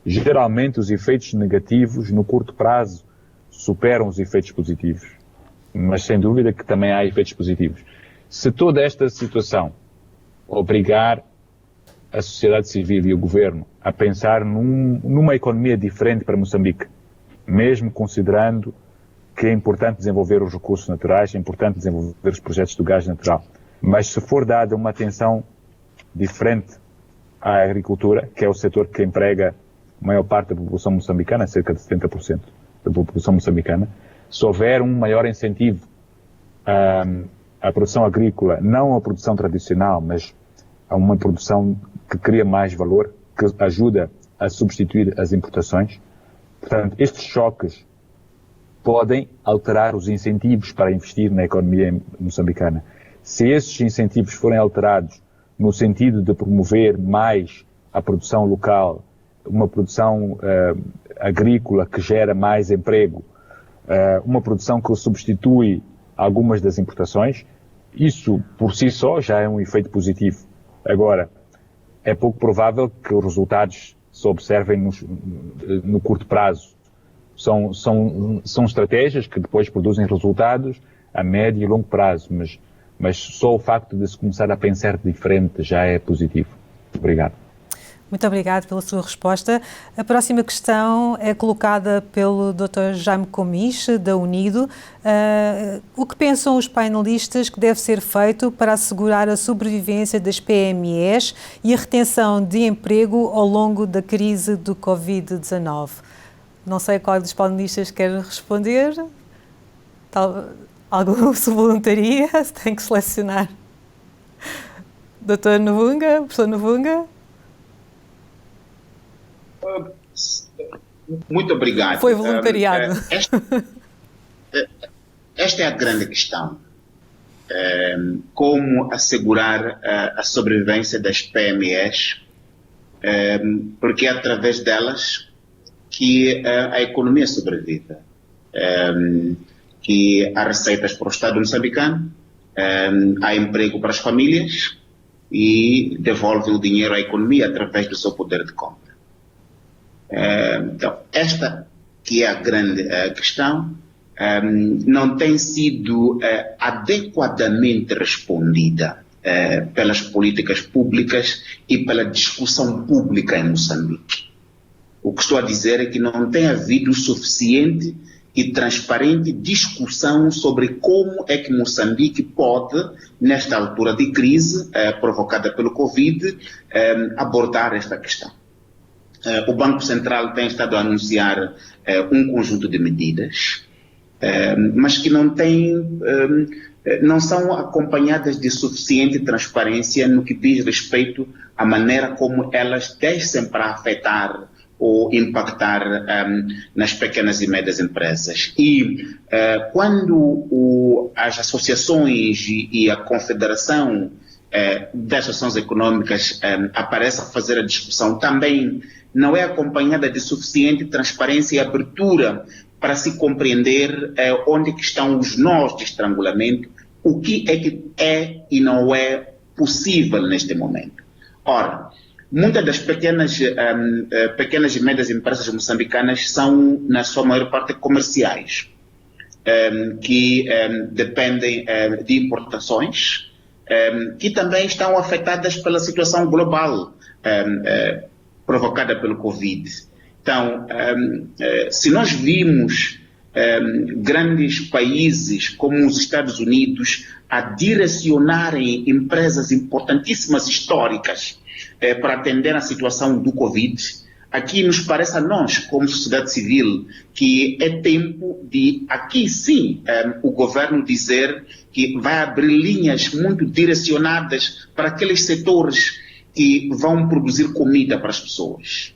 geralmente os efeitos negativos no curto prazo superam os efeitos positivos. Mas sem dúvida que também há efeitos positivos. Se toda esta situação obrigar a sociedade civil e o governo a pensar numa economia diferente para Moçambique, mesmo considerando que é importante desenvolver os recursos naturais, é importante desenvolver os projetos do gás natural, mas se for dada uma atenção diferente à agricultura, que é o setor que emprega a maior parte da população moçambicana, cerca de 70% da população moçambicana, se houver um maior incentivo à produção agrícola, não à produção tradicional, mas a uma produção que cria mais valor, que ajuda a substituir as importações. Portanto, estes choques podem alterar os incentivos para investir na economia moçambicana. Se esses incentivos forem alterados no sentido de promover mais a produção local, uma produção agrícola que gera mais emprego, uma produção que substitui algumas das importações, isso por si só já é um efeito positivo. Agora, é pouco provável que os resultados se observem no curto prazo. São estratégias que depois produzem resultados a médio e longo prazo, mas só o facto de se começar a pensar diferente já é positivo. Obrigado. Muito obrigado pela sua resposta. A próxima questão é colocada pelo Dr. Jaime Comis, da Unido. O que pensam os painelistas que deve ser feito para assegurar a sobrevivência das PMEs e a retenção de emprego ao longo da crise do Covid-19? Não sei qual dos painelistas quer responder. Algum se voluntaria? Tem que selecionar. Dr. Nvunga, professor Nvunga? Muito obrigado. Foi voluntariado. Esta é a grande questão. Como assegurar a sobrevivência das PMEs, porque é através delas que a economia sobrevive. Que há receitas para o Estado moçambicano, há emprego para as famílias e devolve o dinheiro à economia através do seu poder de compra. Então, esta que é a grande questão, não tem sido adequadamente respondida pelas políticas públicas e pela discussão pública em Moçambique. O que estou a dizer é que não tem havido suficiente e transparente discussão sobre como é que Moçambique pode, nesta altura de crise provocada pelo Covid, abordar esta questão. O Banco Central tem estado a anunciar um conjunto de medidas, mas que não são acompanhadas de suficiente transparência no que diz respeito à maneira como elas descem para afetar ou impactar nas pequenas e médias empresas. E quando as associações e a Confederação das Associações Econômicas aparece a fazer a discussão, também não é acompanhada de suficiente transparência e abertura para se compreender onde que estão os nós de estrangulamento, o que é e não é possível neste momento. Ora, muitas das pequenas e médias empresas moçambicanas são, na sua maior parte, comerciais, que dependem de importações, que também estão afetadas pela situação global provocada pelo Covid. Então, se nós vimos grandes países como os Estados Unidos a direcionarem empresas importantíssimas históricas para atender a situação do Covid, aqui nos parece a nós, como sociedade civil, que é tempo de, aqui sim, o governo dizer que vai abrir linhas muito direcionadas para aqueles setores que vão produzir comida para as pessoas.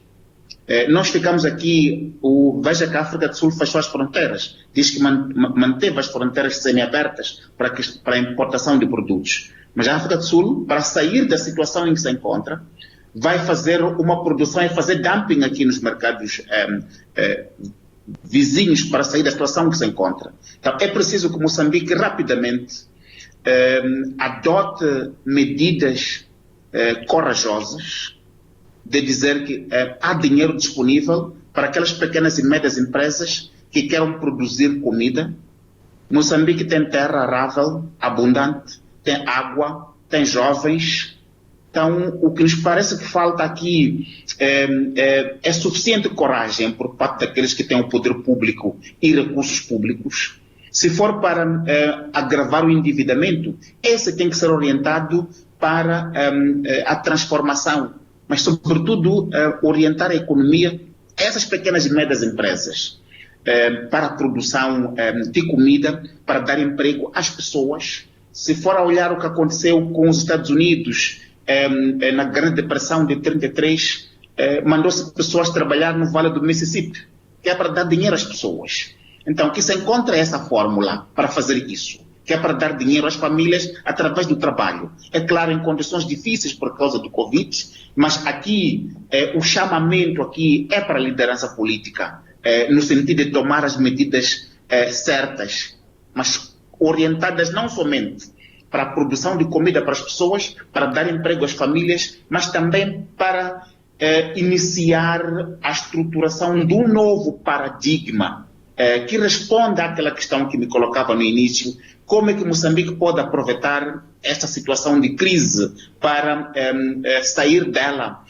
Nós ficamos aqui, veja que a África do Sul fechou as fronteiras, diz que manteve as fronteiras semi-abertas para a importação de produtos. Mas a África do Sul, para sair da situação em que se encontra, vai fazer uma produção e fazer dumping aqui nos mercados vizinhos para sair da situação em que se encontra. Então, é preciso que Moçambique rapidamente adote medidas corajosas de dizer que há dinheiro disponível para aquelas pequenas e médias empresas que querem produzir comida. Moçambique tem terra arável, abundante, tem água, tem jovens. Então, o que nos parece que falta aqui é suficiente coragem por parte daqueles que têm o poder público e recursos públicos. Se for para agravar o endividamento, esse tem que ser orientado para a transformação, mas, sobretudo, orientar a economia, essas pequenas e médias empresas, para a produção de comida, para dar emprego às pessoas. Se for a olhar o que aconteceu com os Estados Unidos na Grande Depressão de 1933, mandou-se pessoas trabalhar no Vale do Mississippi, que é para dar dinheiro às pessoas. Então, que se encontre essa fórmula para fazer isso. que é para dar dinheiro às famílias através do trabalho. É claro, em condições difíceis por causa do Covid, mas aqui o chamamento aqui é para a liderança política, no sentido de tomar as medidas certas, mas orientadas não somente para a produção de comida para as pessoas, para dar emprego às famílias, mas também para iniciar a estruturação de um novo paradigma que responda àquela questão que me colocava no início: como é que Moçambique pode aproveitar esta situação de crise para sair dela,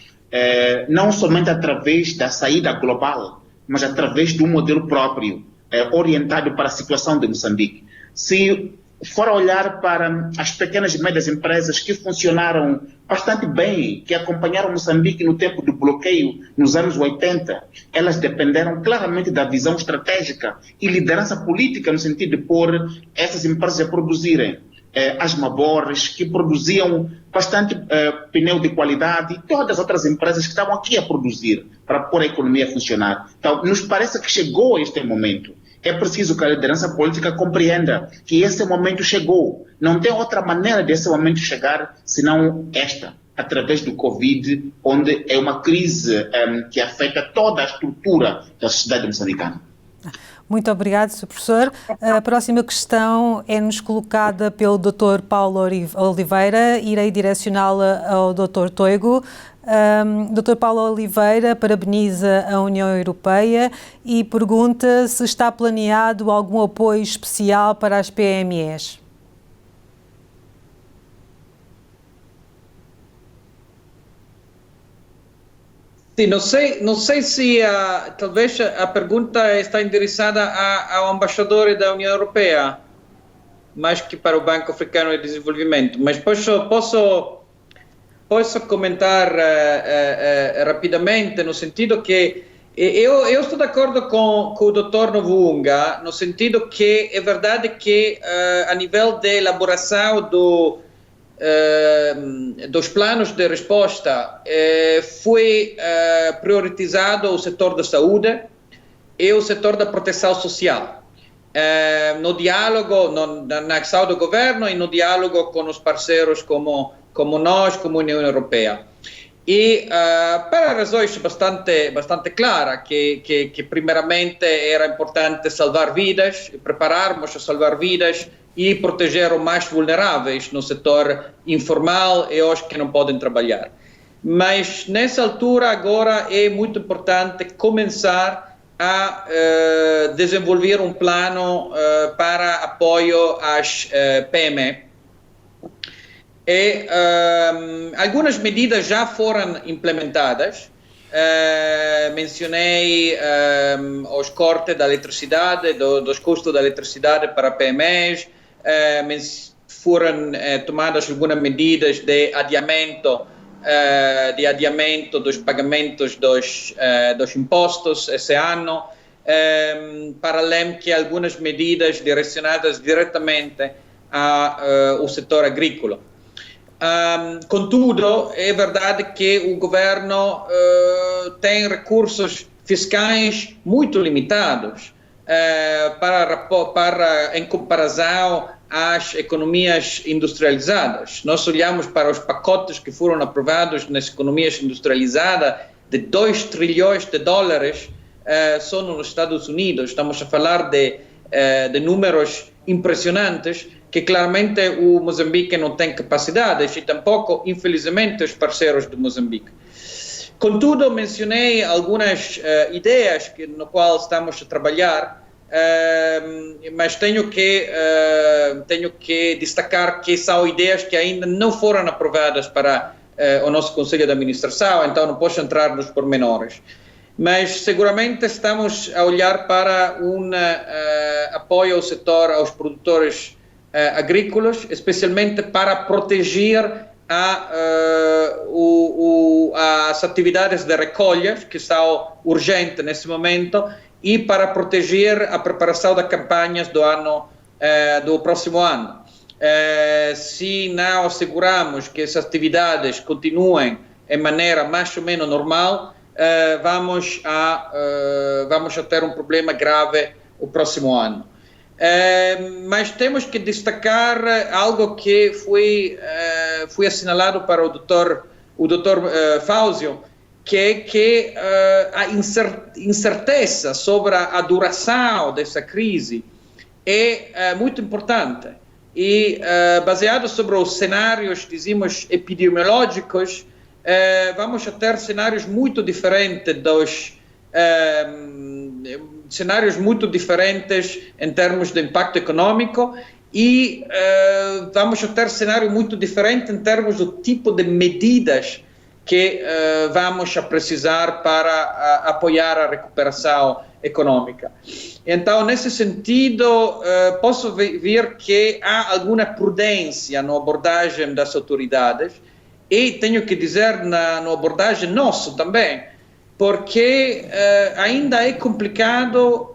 não somente através da saída global, mas através de um modelo próprio, orientado para a situação de Moçambique. Se for olhar para as pequenas e médias empresas que funcionaram bastante bem, que acompanharam Moçambique no tempo do bloqueio, nos anos 80, elas dependeram claramente da visão estratégica e liderança política, no sentido de pôr essas empresas a produzirem as Mabores, que produziam bastante pneu de qualidade, e todas as outras empresas que estavam aqui a produzir para pôr a economia a funcionar. Então, nos parece que chegou este momento. É preciso que a liderança política compreenda que esse momento chegou. Não tem outra maneira desse momento chegar senão esta, através do Covid, onde é uma crise que afeta toda a estrutura da sociedade moçambicana. Muito obrigado, Sr. Professor. A próxima questão é-nos colocada pelo Dr. Paulo Oliveira. Irei direcioná-la ao Dr. Toigo. Dr. Paulo Oliveira parabeniza a União Europeia e pergunta se está planeado algum apoio especial para as PMEs. Sim, não sei se talvez a pergunta está endereçada ao embaixador da União Europeia, mais que para o Banco Africano de Desenvolvimento, mas posso comentar rapidamente, no sentido que eu estou de acordo com o Dr. Novuunga, no sentido que é verdade que a nível de elaboração dos planos de resposta foi priorizado o setor da saúde e o setor da proteção social. No diálogo, na ação do governo e no diálogo com os parceiros como nós, como União Europeia. E para razões bastante claras, que primeiramente era importante salvar vidas, prepararmos a salvar vidas e proteger os mais vulneráveis no setor informal e os que não podem trabalhar. Mas nessa altura agora é muito importante começar a desenvolver um plano para apoio às PME. E algumas medidas já foram implementadas. Mencionei os cortes da eletricidade, dos custos da eletricidade para PMEs, foram tomadas algumas medidas de adiamento dos pagamentos dos impostos esse ano, para além que algumas medidas direcionadas diretamente ao setor agrícola. Contudo, é verdade que o governo tem recursos fiscais muito limitados em comparação às economias industrializadas. Nós olhamos para os pacotes que foram aprovados nas economias industrializadas de 2 trilhões de dólares só nos Estados Unidos. Estamos a falar de números impressionantes que claramente o Moçambique não tem capacidades e tampouco, infelizmente, os parceiros de Moçambique. Contudo, mencionei algumas ideias no qual estamos a trabalhar, mas tenho que destacar que são ideias que ainda não foram aprovadas para o nosso Conselho de Administração, então não posso entrar nos pormenores. Mas seguramente estamos a olhar para um apoio ao setor, aos produtores agrícolas, especialmente para proteger as atividades de recolha, que são urgentes nesse momento, e para proteger a preparação das campanhas do próximo ano. Se não assegurarmos que essas atividades continuem de maneira mais ou menos normal, vamos a ter um problema grave o próximo ano. Mas temos que destacar algo que foi assinalado para o Dr. Fáuzio, que a incerteza sobre a duração dessa crise é muito importante. E baseado sobre os cenários, dizemos, epidemiológicos, vamos a ter cenários muito diferentes cenários muito diferentes em termos de impacto econômico e vamos a ter cenário muito diferente em termos do tipo de medidas que vamos a precisar para apoiar a recuperação econômica. Então, nesse sentido, posso ver que há alguma prudência na abordagem das autoridades e tenho que dizer na abordagem nossa também, porque ainda é complicado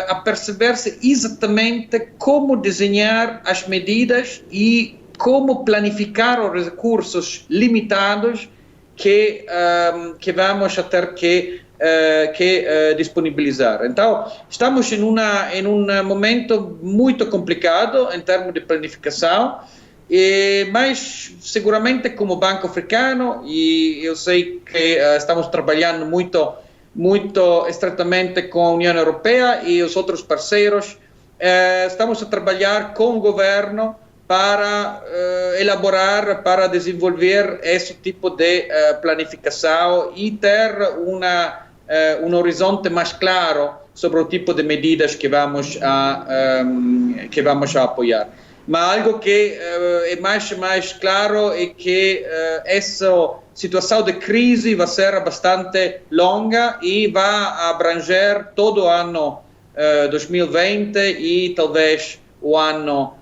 a perceber-se exatamente como desenhar as medidas e como planificar os recursos limitados que vamos a ter que disponibilizar. Então, estamos em um momento muito complicado em termos de planificação, mas seguramente como Banco Africano, e eu sei que estamos trabalhando muito estreitamente com a União Europeia e os outros parceiros, estamos a trabalhar com o governo para elaborar, para desenvolver esse tipo de planificação e ter um horizonte mais claro sobre o tipo de medidas que vamos a apoiar. Mas algo que é mais claro é que essa situação de crise vai ser bastante longa e vai abranger todo o ano 2020 e talvez o ano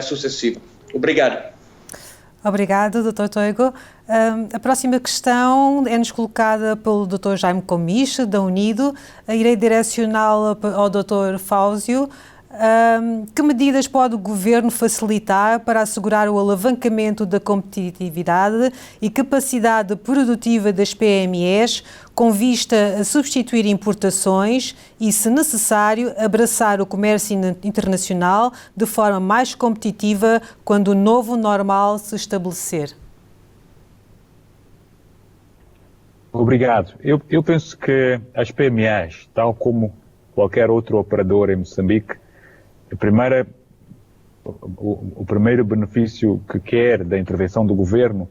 sucessivo. Obrigado. Obrigado, Dr. Toigo. A próxima questão é-nos colocada pelo Dr. Jaime Comiche, da Unido. Irei direcioná-la ao Dr. Fáuzio. Que medidas pode o Governo facilitar para assegurar o alavancamento da competitividade e capacidade produtiva das PMEs, com vista a substituir importações e, se necessário, abraçar o comércio internacional de forma mais competitiva quando o novo normal se estabelecer? Obrigado. Eu penso que as PMEs, tal como qualquer outro operador em Moçambique, o primeiro benefício que quer da intervenção do governo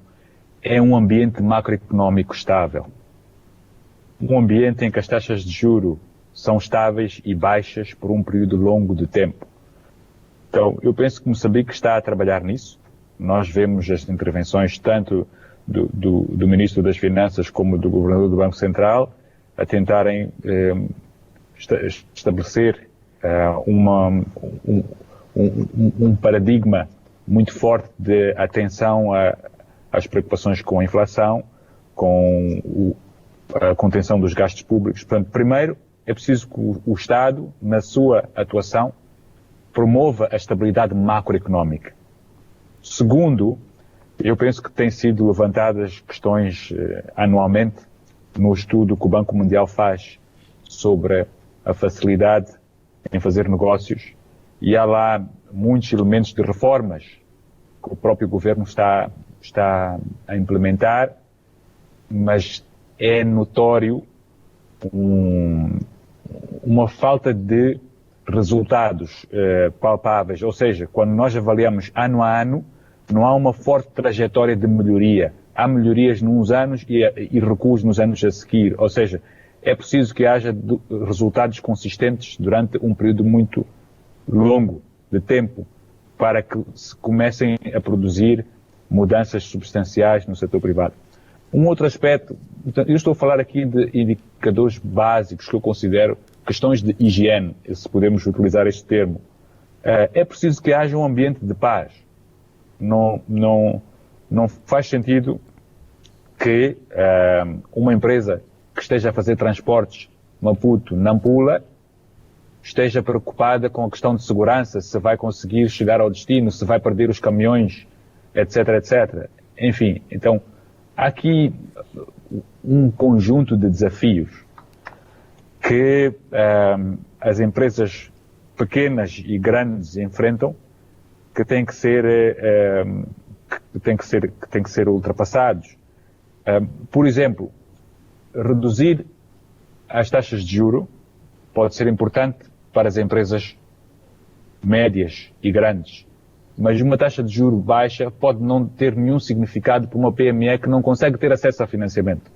é um ambiente macroeconómico estável. Um ambiente em que as taxas de juros são estáveis e baixas por um período longo de tempo. Então, eu penso que Moçambique está a trabalhar nisso. Nós vemos as intervenções tanto do Ministro das Finanças como do Governador do Banco Central a tentarem estabelecer um paradigma muito forte de atenção às preocupações com a inflação, com a contenção dos gastos públicos. Portanto, primeiro, é preciso que o Estado, na sua atuação, promova a estabilidade macroeconómica. Segundo, eu penso que têm sido levantadas questões anualmente no estudo que o Banco Mundial faz sobre a facilidade em fazer negócios, e há lá muitos elementos de reformas que o próprio governo está a implementar, mas é notório uma falta de resultados palpáveis, ou seja, quando nós avaliamos ano a ano, não há uma forte trajetória de melhoria. Há melhorias nos anos e recuos nos anos a seguir, ou seja, é preciso que haja resultados consistentes durante um período muito longo de tempo para que se comecem a produzir mudanças substanciais no setor privado. Um outro aspecto, eu estou a falar aqui de indicadores básicos que eu considero questões de higiene, se podemos utilizar este termo. É preciso que haja um ambiente de paz. Não faz sentido que uma empresa que esteja a fazer transportes Maputo-Nampula esteja preocupada com a questão de segurança, se vai conseguir chegar ao destino, se vai perder os caminhões, etc, etc. Enfim, então, há aqui um conjunto de desafios que as empresas pequenas e grandes enfrentam que têm que ser ultrapassados. Por exemplo, reduzir as taxas de juro pode ser importante para as empresas médias e grandes, mas uma taxa de juro baixa pode não ter nenhum significado para uma PME que não consegue ter acesso a financiamento.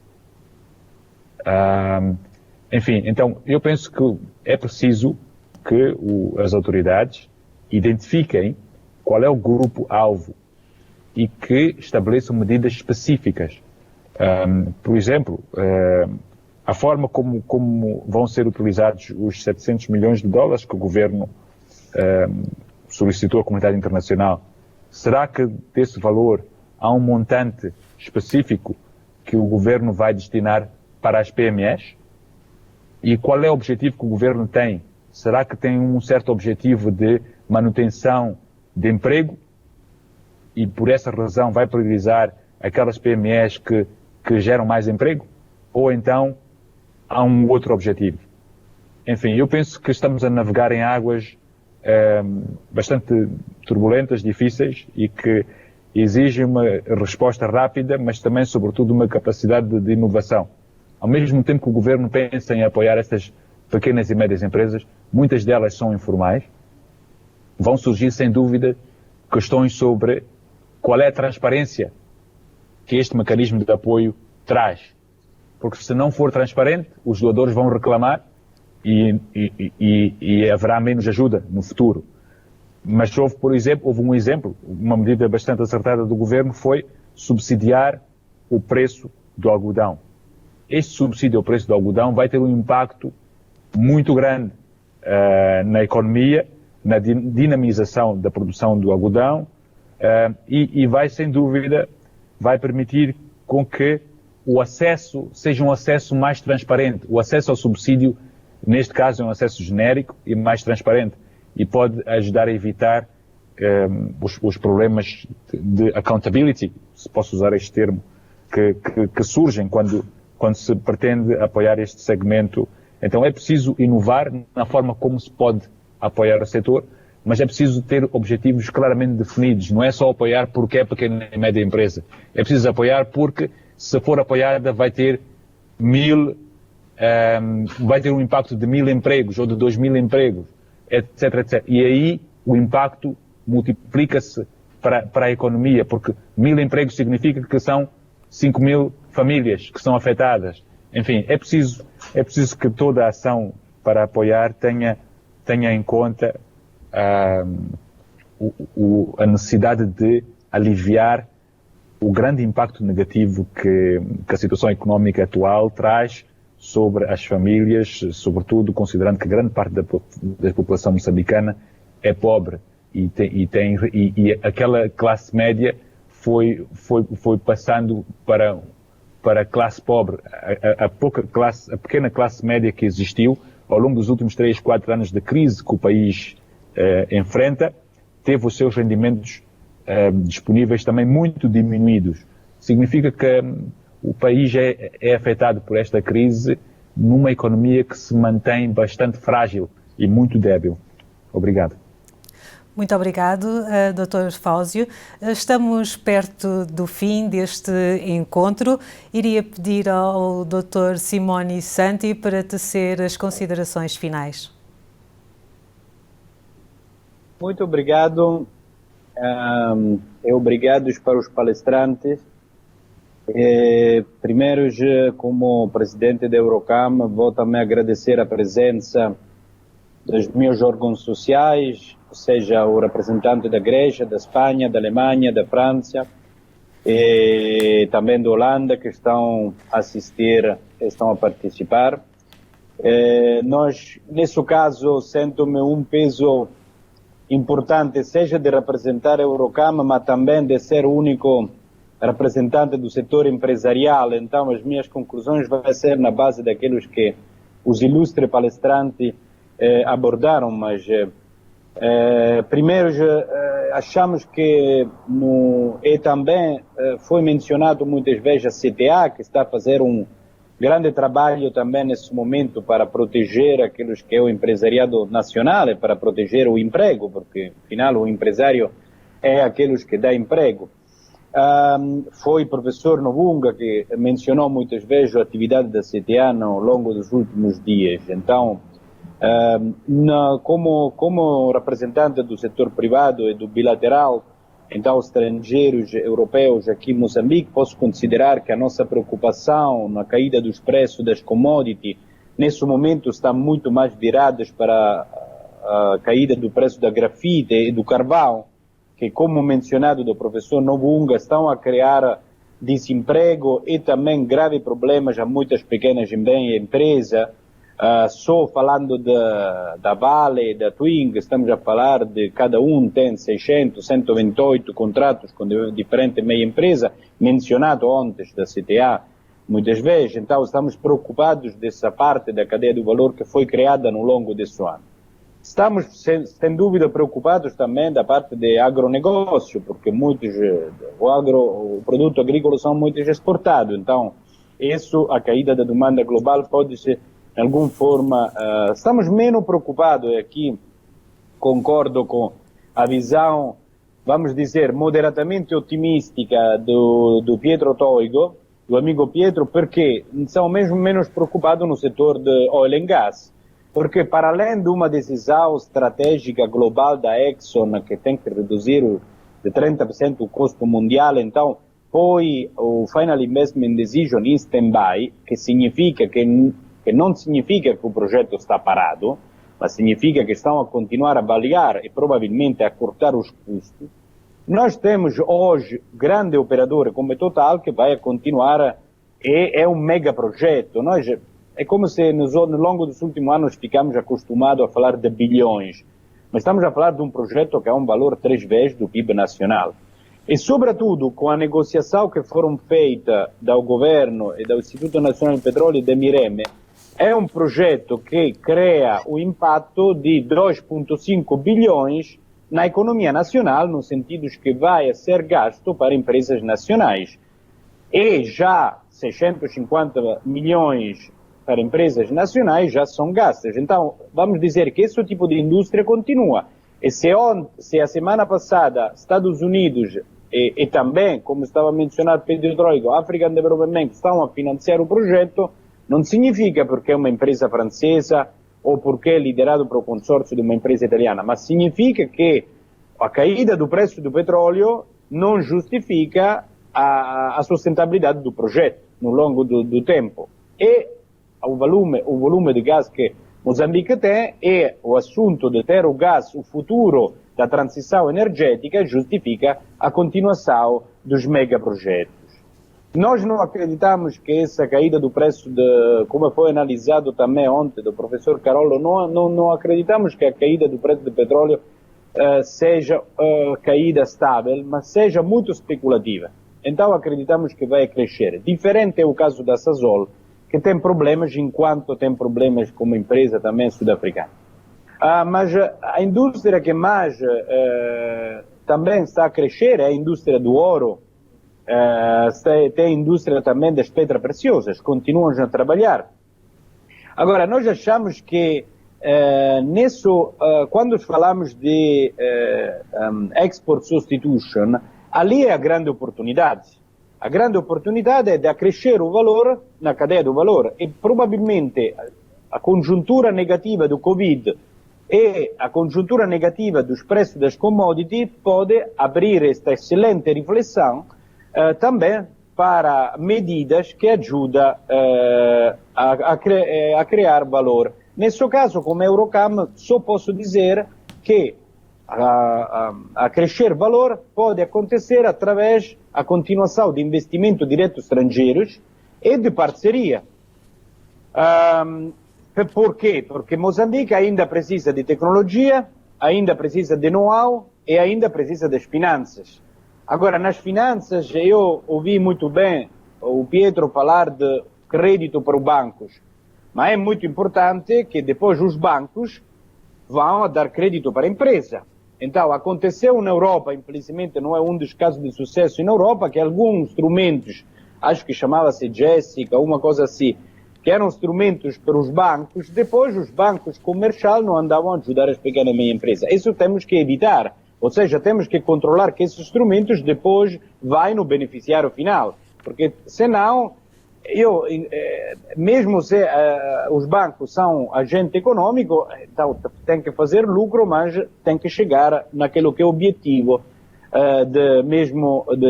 Enfim, então eu penso que é preciso que as autoridades identifiquem qual é o grupo-alvo e que estabeleçam medidas específicas. Por exemplo, a forma como vão ser utilizados os 700 milhões de dólares que o governo solicitou à comunidade internacional. Será que desse valor há um montante específico que o governo vai destinar para as PMEs? E qual é o objetivo que o governo tem? Será que tem um certo objetivo de manutenção de emprego e por essa razão vai priorizar aquelas PMEs que geram mais emprego? Ou então há um outro objetivo? Enfim, eu penso que estamos a navegar em águas bastante turbulentas, difíceis e que exigem uma resposta rápida, mas também, sobretudo, uma capacidade de inovação. Ao mesmo tempo que o governo pensa em apoiar estas pequenas e médias empresas, muitas delas são informais, vão surgir, sem dúvida, questões sobre qual é a transparência que este mecanismo de apoio traz. Porque se não for transparente, os doadores vão reclamar e haverá menos ajuda no futuro. Mas houve um exemplo, uma medida bastante acertada do governo foi subsidiar o preço do algodão. Este subsídio ao preço do algodão vai ter um impacto muito grande na economia, na dinamização da produção do algodão e vai, sem dúvida, vai permitir com que o acesso seja um acesso mais transparente. O acesso ao subsídio, neste caso, é um acesso genérico e mais transparente e pode ajudar a evitar os problemas de accountability, se posso usar este termo, que surgem quando se pretende apoiar este segmento. Então é preciso inovar na forma como se pode apoiar o setor, mas é preciso ter objetivos claramente definidos. Não é só apoiar porque é pequena e média empresa. É preciso apoiar porque, se for apoiada, vai ter um impacto de 1.000 empregos ou de 2.000 empregos, etc, etc. E aí o impacto multiplica-se para a economia, porque 1.000 empregos significa que são 5.000 famílias que são afetadas. Enfim, é preciso que toda a ação para apoiar tenha em conta a necessidade de aliviar o grande impacto negativo que a situação económica atual traz sobre as famílias, sobretudo considerando que grande parte da população moçambicana é pobre e aquela classe média foi passando para a classe pobre. A pequena classe média que existiu ao longo dos últimos 3, 4 anos de crise que o país enfrenta, teve os seus rendimentos disponíveis também muito diminuídos. Significa que o país é afetado por esta crise numa economia que se mantém bastante frágil e muito débil. Obrigado. Muito obrigado, Dr. Fáusio. Estamos perto do fim deste encontro. Iria pedir ao Dr. Simone Santi para tecer as considerações finais. Muito obrigado. Obrigados para os palestrantes. Primeiro, como presidente da Eurocam, vou também agradecer a presença dos meus órgãos sociais, ou seja, o representante da Igreja, da Espanha, da Alemanha, da França e também da Holanda, que estão a assistir, estão a participar. Nós, nesse caso, sinto-me um peso importante, seja de representar a Eurocam, mas também de ser o único representante do setor empresarial. Então, as minhas conclusões vão ser na base daqueles que os ilustres palestrantes abordaram, mas primeiro achamos que também foi mencionado muitas vezes a CTA, que está a fazer um grande trabalho também nesse momento para proteger aqueles que é o empresariado nacional e para proteger o emprego, porque, afinal, o empresário é aqueles que dá emprego. Foi o professor Novunga que mencionou muitas vezes a atividade da CTA ao longo dos últimos dias. Então, como representante do setor privado e do bilateral, então estrangeiros europeus aqui em Moçambique, posso considerar que a nossa preocupação na caída dos preços das commodities, nesse momento, está muito mais virada para a caída do preço da grafite e do carvão, que, como mencionado do professor Novunga, estão a criar desemprego e também graves problemas a muitas pequenas empresas. Só falando da Vale, da Twing, estamos a falar de cada um tem 600, 128 contratos com diferentes meia empresas, mencionado ontem da CTA muitas vezes. Então estamos preocupados dessa parte da cadeia do valor que foi criada no longo desse ano. Estamos, sem dúvida, preocupados também da parte de agronegócio, porque o produto agrícola são muito exportados. Então, a caída da demanda global pode ser, de alguma forma, estamos menos preocupados, e aqui concordo com a visão, vamos dizer, moderadamente otimística do Pietro Toigo, do amigo Pietro, porque são mesmo menos preocupados no setor de oil and gas. Porque, para além de uma decisão estratégica global da Exxon, que tem que reduzir de 30% o custo mundial, então, põe o Final Investment Decision em stand-by, que significa que não significa que o projeto está parado, mas significa que estão a continuar a avaliar e provavelmente a cortar os custos. Nós temos hoje grande operador como a Total que vai continuar, é um mega projeto. É como se no longo dos últimos anos ficamos acostumados a falar de bilhões, mas estamos a falar de um projeto que é um valor 3 vezes do PIB nacional. E, sobretudo, com a negociação que foram feita do governo e do Instituto Nacional de Petróleo e da Mireme, é um projeto que cria o impacto de 2,5 bilhões na economia nacional, no sentido que vai ser gasto para empresas nacionais. E já 650 milhões para empresas nacionais já são gastas. Então, vamos dizer que esse tipo de indústria continua. E se a semana passada Estados Unidos e também, como estava mencionado Pedro Troigo, African Development estão a financiar o projeto, não significa porque é uma empresa francesa ou porque é liderado por um consórcio de uma empresa italiana, mas significa que a caída do preço do petróleo não justifica a sustentabilidade do projeto no longo do tempo. E o volume de gás que Moçambique tem e o assunto de ter o gás, o futuro da transição energética, justifica a continuação dos megaprojetos. Nós não acreditamos que essa caída do preço, como foi analisado também ontem do professor Carolo, não acreditamos que a caída do preço do petróleo seja caída estável, mas seja muito especulativa. Então acreditamos que vai crescer. Diferente é o caso da Sasol, que tem problemas, enquanto tem problemas como empresa também sul-africana. Mas a indústria que mais também está a crescer é a indústria do ouro, tem a indústria também das pedras preciosas, continuam a trabalhar. Agora, nós achamos que quando falamos de export substitution, ali é a grande oportunidade. A grande oportunidade é de acrescer o valor na cadeia do valor e provavelmente a conjuntura negativa do Covid e a conjuntura negativa dos preços das commodities pode abrir esta excelente reflexão também para medidas que ajudam a criar valor. Nesse caso, como Eurocam, só posso dizer que a crescer valor pode acontecer através da continuação de investimento direto estrangeiros e de parceria. Por quê? Porque Moçambique ainda precisa de tecnologia, ainda precisa de know-how e ainda precisa das finanças. Agora, nas finanças, eu ouvi muito bem o Pietro falar de crédito para os bancos, mas é muito importante que depois os bancos vão dar crédito para a empresa. Então, aconteceu na Europa, infelizmente não é um dos casos de sucesso na Europa, que alguns instrumentos acho que chamava-se Jessica, uma coisa assim, que eram instrumentos para os bancos, depois os bancos comerciais não andavam a ajudar as pequenas e médias empresas. Isso temos que evitar, ou seja, temos que controlar que esses instrumentos depois vão no beneficiário final, porque senão, mesmo se os bancos são agente econômico, então tem que fazer lucro, mas tem que chegar naquilo que é o objetivo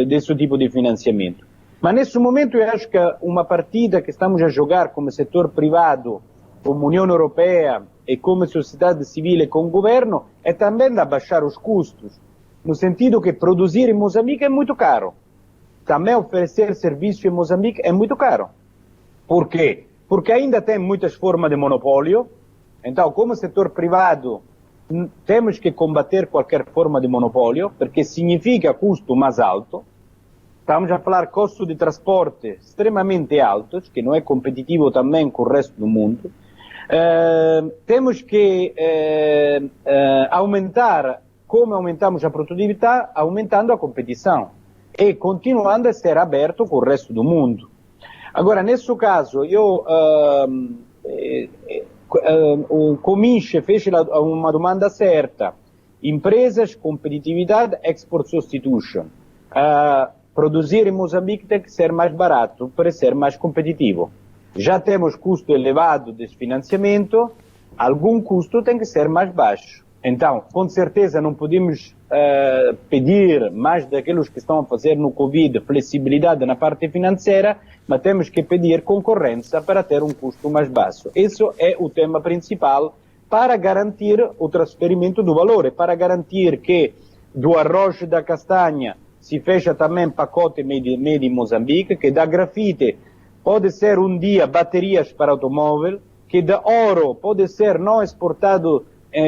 desse tipo de financiamento. Mas nesse momento eu acho que uma partida que estamos a jogar como setor privado, como União Europeia e como sociedade civil e com o governo, é também de abaixar os custos, no sentido que produzir em Moçambique é muito caro. Também oferecer serviço em Moçambique é muito caro. Por quê? Porque ainda tem muitas formas de monopólio. Então, como setor privado, temos que combater qualquer forma de monopólio, porque significa custo mais alto. Estamos a falar custo de transporte extremamente altos, que não é competitivo também com o resto do mundo. Temos que aumentar, como aumentamos a produtividade, aumentando a competição e continuando a ser aberto com o resto do mundo. Agora, nesse caso, o Cominche fez uma demanda certa. Empresas, competitividade, export substitution. Produzir em Moçambique tem que ser mais barato para ser mais competitivo. Já temos custo elevado de financiamento, algum custo tem que ser mais baixo. Então, com certeza não podemos pedir mais daqueles que estão a fazer no Covid flexibilidade na parte financeira, mas temos que pedir concorrência para ter um custo mais baixo. Isso é o tema principal para garantir o transferimento do valor, para garantir que do arroz e da castanha se fecha também pacote made in Moçambique, que da grafite pode ser um dia baterias para automóvel, que da ouro pode ser não exportado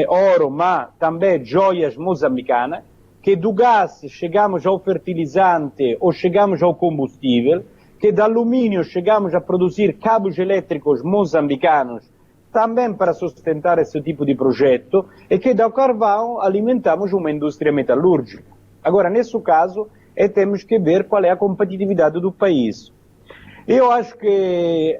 ouro, mas também joias moçambicanas, que do gás chegamos ao fertilizante ou chegamos ao combustível, que da alumínio chegamos a produzir cabos elétricos moçambicanos, também para sustentar esse tipo de projeto, e que da carvão alimentamos uma indústria metalúrgica. Agora, nesse caso, temos que ver qual é a competitividade do país. Eu acho que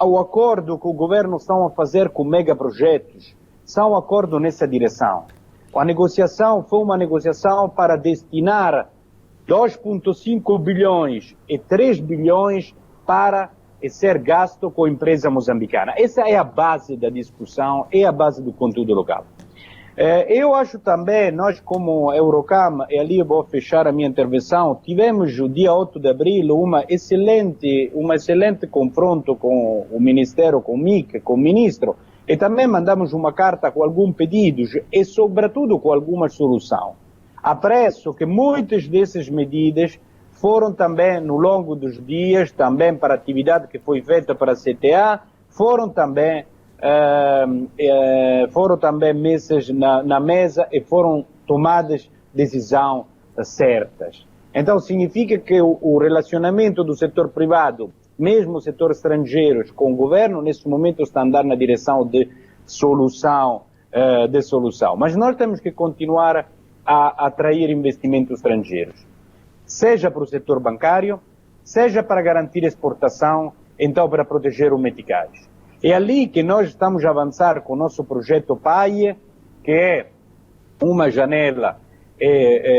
o acordo que o governo está a fazer com megaprojetos são um acordo nessa direção. A negociação foi uma negociação para destinar 2,5 bilhões e 3 bilhões para ser gasto com a empresa moçambicana. Essa é a base da discussão, é a base do conteúdo local. Eu acho também, nós como Eurocam, e ali eu vou fechar a minha intervenção, tivemos o dia 8 de abril um excelente confronto com o Ministério, com o MIC, com o Ministro, e também mandamos uma carta com alguns pedidos e, sobretudo, com alguma solução. Apresso que muitas dessas medidas foram também, no longo dos dias, também para a atividade que foi feita para a CTA, foram também mesas na mesa e foram tomadas decisões certas. Então, significa que o relacionamento do setor privado, mesmo o setor estrangeiro, com o governo, nesse momento está a andar na direção de solução. Mas nós temos que continuar a atrair investimentos estrangeiros, seja para o setor bancário, seja para garantir exportação, então para proteger o meticais. É ali que nós estamos a avançar com o nosso projeto PAIE, que é uma janela,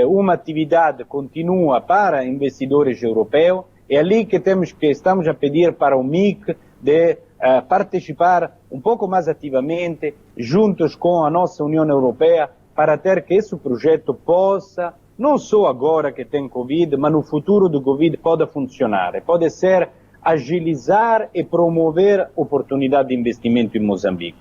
uma atividade contínua para investidores europeus. É ali que estamos a pedir para o MIC de participar um pouco mais ativamente, juntos com a nossa União Europeia, para ter que esse projeto possa, não só agora que tem Covid, mas no futuro do Covid pode funcionar, pode ser agilizar e promover oportunidade de investimento em Moçambique.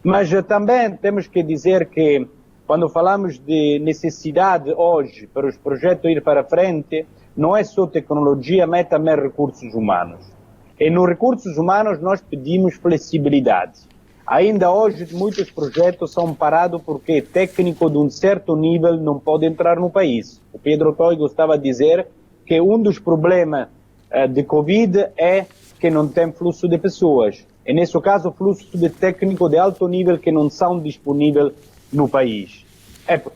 Mas também temos que dizer que, quando falamos de necessidade hoje para os projetos ir para frente, não é só tecnologia, mas também recursos humanos. E nos recursos humanos nós pedimos flexibilidade. Ainda hoje muitos projetos são parados porque técnico de um certo nível não pode entrar no país. O Pedro Toy gostava de dizer que um dos problemas de Covid é que não tem fluxo de pessoas. E nesse caso, fluxo de técnico de alto nível que não são disponíveis no país.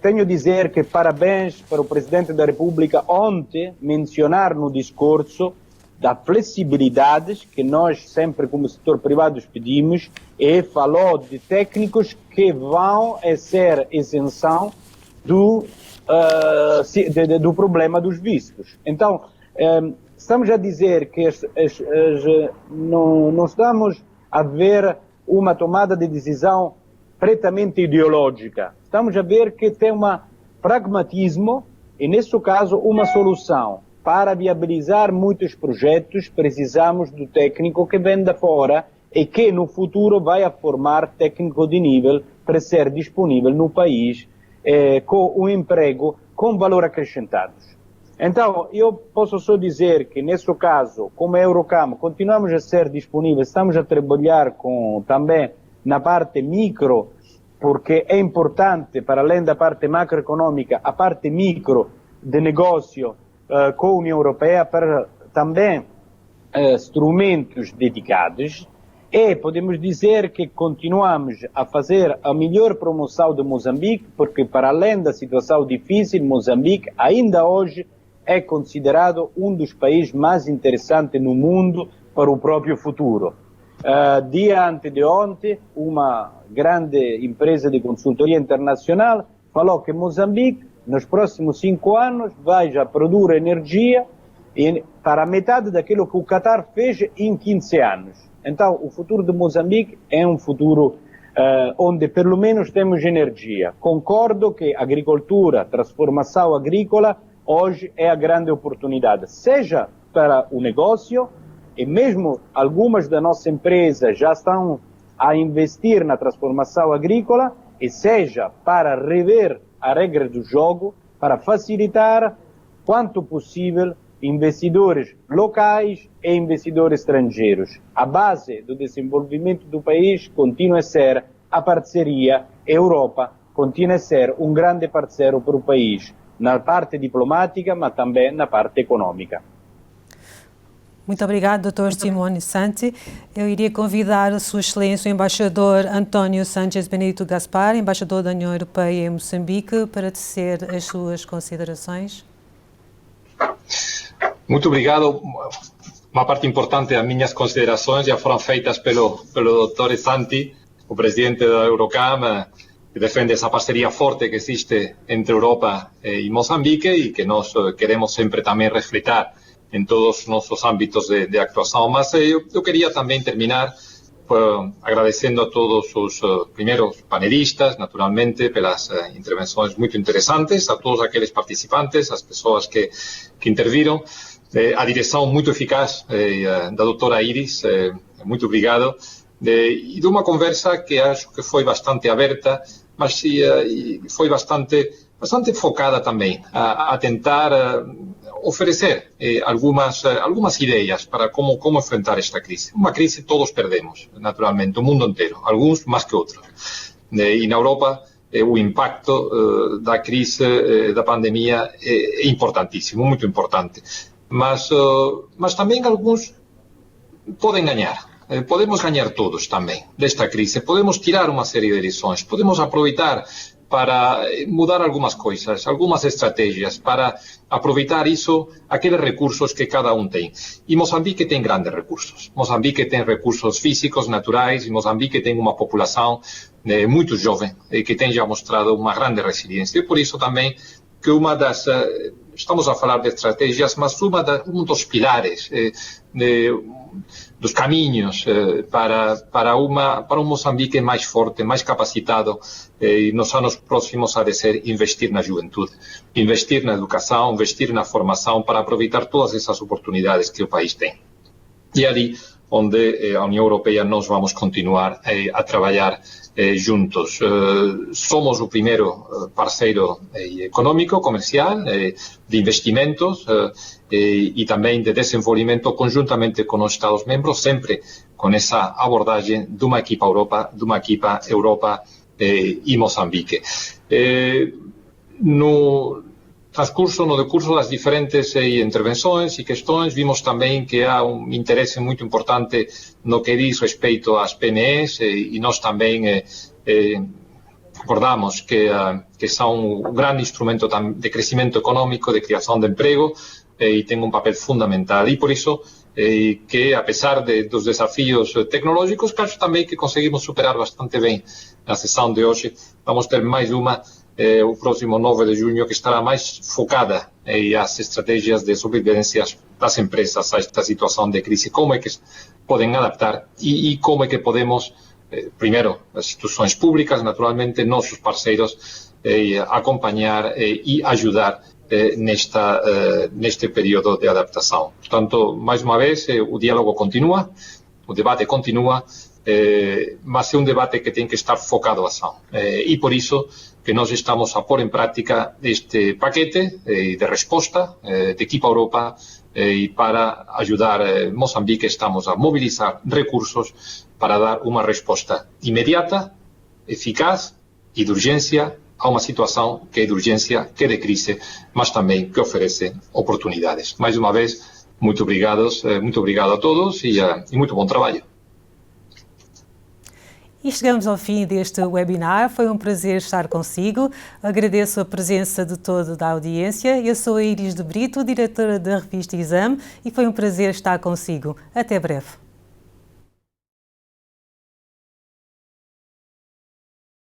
Tenho a dizer que parabéns para o Presidente da República ontem mencionar no discurso das flexibilidades que nós sempre como setor privado pedimos e falou de técnicos que vão ser isenção do problema dos vistos. Então, estamos a dizer que não estamos a ver uma tomada de decisão pretamente ideológica. Estamos a ver que tem um pragmatismo e, nesse caso, uma solução. Para viabilizar muitos projetos, precisamos do técnico que vem de fora e que no futuro vai a formar técnico de nível para ser disponível no país com um emprego com valor acrescentado. Então, eu posso só dizer que, nesse caso, como Eurocam, continuamos a ser disponíveis, estamos a trabalhar também na parte micro, porque é importante, para além da parte macroeconômica, a parte micro de negócio com a União Europeia para também instrumentos dedicados. E podemos dizer que continuamos a fazer a melhor promoção de Moçambique, porque para além da situação difícil, Moçambique ainda hoje é considerado um dos países mais interessantes no mundo para o próprio futuro. Dia antes de ontem, uma grande empresa de consultoria internacional falou que Moçambique, nos próximos 5 anos, vai já produzir energia para a metade daquilo que o Qatar fez em 15 anos. Então, o futuro de Moçambique é um futuro onde pelo menos temos energia. Concordo que a agricultura, transformação agrícola, hoje é a grande oportunidade, seja para o negócio, e mesmo algumas das nossas empresas já estão a investir na transformação agrícola, e seja para rever a regra do jogo, para facilitar, quanto possível, investidores locais e investidores estrangeiros. A base do desenvolvimento do país continua a ser a parceria. A Europa continua a ser um grande parceiro para o país, na parte diplomática, mas também na parte econômica. Muito obrigado, Dr. Simone Santi. Eu iria convidar a Sua Excelência, o embaixador António Sánchez Benedito Gaspar, embaixador da União Europeia em Moçambique, para tecer as suas considerações. Muito obrigado. Uma parte importante das minhas considerações já foram feitas pelo Dr. Santi, o presidente da Eurocam, que defende essa parceria forte que existe entre Europa e Moçambique e que nós queremos sempre também refletir em todos os nossos âmbitos de actuação. Mas eu queria também terminar agradecendo a todos os primeiros panelistas, naturalmente, pelas intervenções muito interessantes, a todos aqueles participantes, as pessoas que interviram, a direção muito eficaz da doutora Iris, muito obrigado, e de uma conversa que acho que foi bastante aberta, mas foi bastante focada também a tentar oferecer algumas ideias para como enfrentar esta crise. Uma crise todos perdemos, naturalmente, o mundo inteiro, alguns mais que outros. E na Europa o impacto da crise, da pandemia é importantíssimo, muito importante. Mas também alguns podem ganhar. Podemos ganhar todos também desta crise. Podemos tirar uma série de lições. Podemos aproveitar para mudar algumas coisas, algumas estratégias, para aproveitar aqueles recursos que cada um tem. E Moçambique tem grandes recursos. Moçambique tem recursos físicos, naturais, e Moçambique tem uma população muito jovem, que tem já mostrado uma grande resiliência. E por isso também que estamos a falar de estratégias, mas um dos pilares dos caminhos para um Moçambique mais forte, mais capacitado, e nos anos próximos há de ser investir na juventude, investir na educação, investir na formação, para aproveitar todas essas oportunidades que o país tem. E ali onde a União Europeia nós vamos continuar a trabalhar juntos. Somos o primeiro parceiro econômico, comercial, de investimentos e também de desenvolvimento conjuntamente com os Estados-membros, sempre com essa abordagem de uma equipa Europa e Moçambique. No decurso das diferentes intervenções e questões, vimos também que há um interesse muito importante no que diz respeito às PMEs, e nós também recordamos que são um grande instrumento de crescimento econômico, de criação de emprego, e tem um papel fundamental. E por isso que, apesar dos desafios tecnológicos, acho também que conseguimos superar bastante bem na sessão de hoje. Vamos ter mais uma, o próximo 9 de junho, que estará mais focada nas estratégias de sobrevivência das empresas a esta situação de crise, como é que podem adaptar e como é que podemos, primeiro, as instituições públicas, naturalmente, nossos parceiros, acompanhar e ajudar neste período de adaptação. Portanto, mais uma vez, o diálogo continua, o debate continua, mas é um debate que tem que estar focado à ação. E por isso que nós estamos a pôr em prática este paquete de resposta de Equipa Europa, e para ajudar Moçambique estamos a mobilizar recursos para dar uma resposta imediata, eficaz e de urgência a uma situação que é de urgência, que é de crise, mas também que oferece oportunidades. Mais uma vez, muito obrigado a todos e muito bom trabalho. E chegamos ao fim deste webinar. Foi um prazer estar consigo. Agradeço a presença de toda a audiência. Eu sou a Iris de Brito, diretora da revista Exame, e foi um prazer estar consigo. Até breve.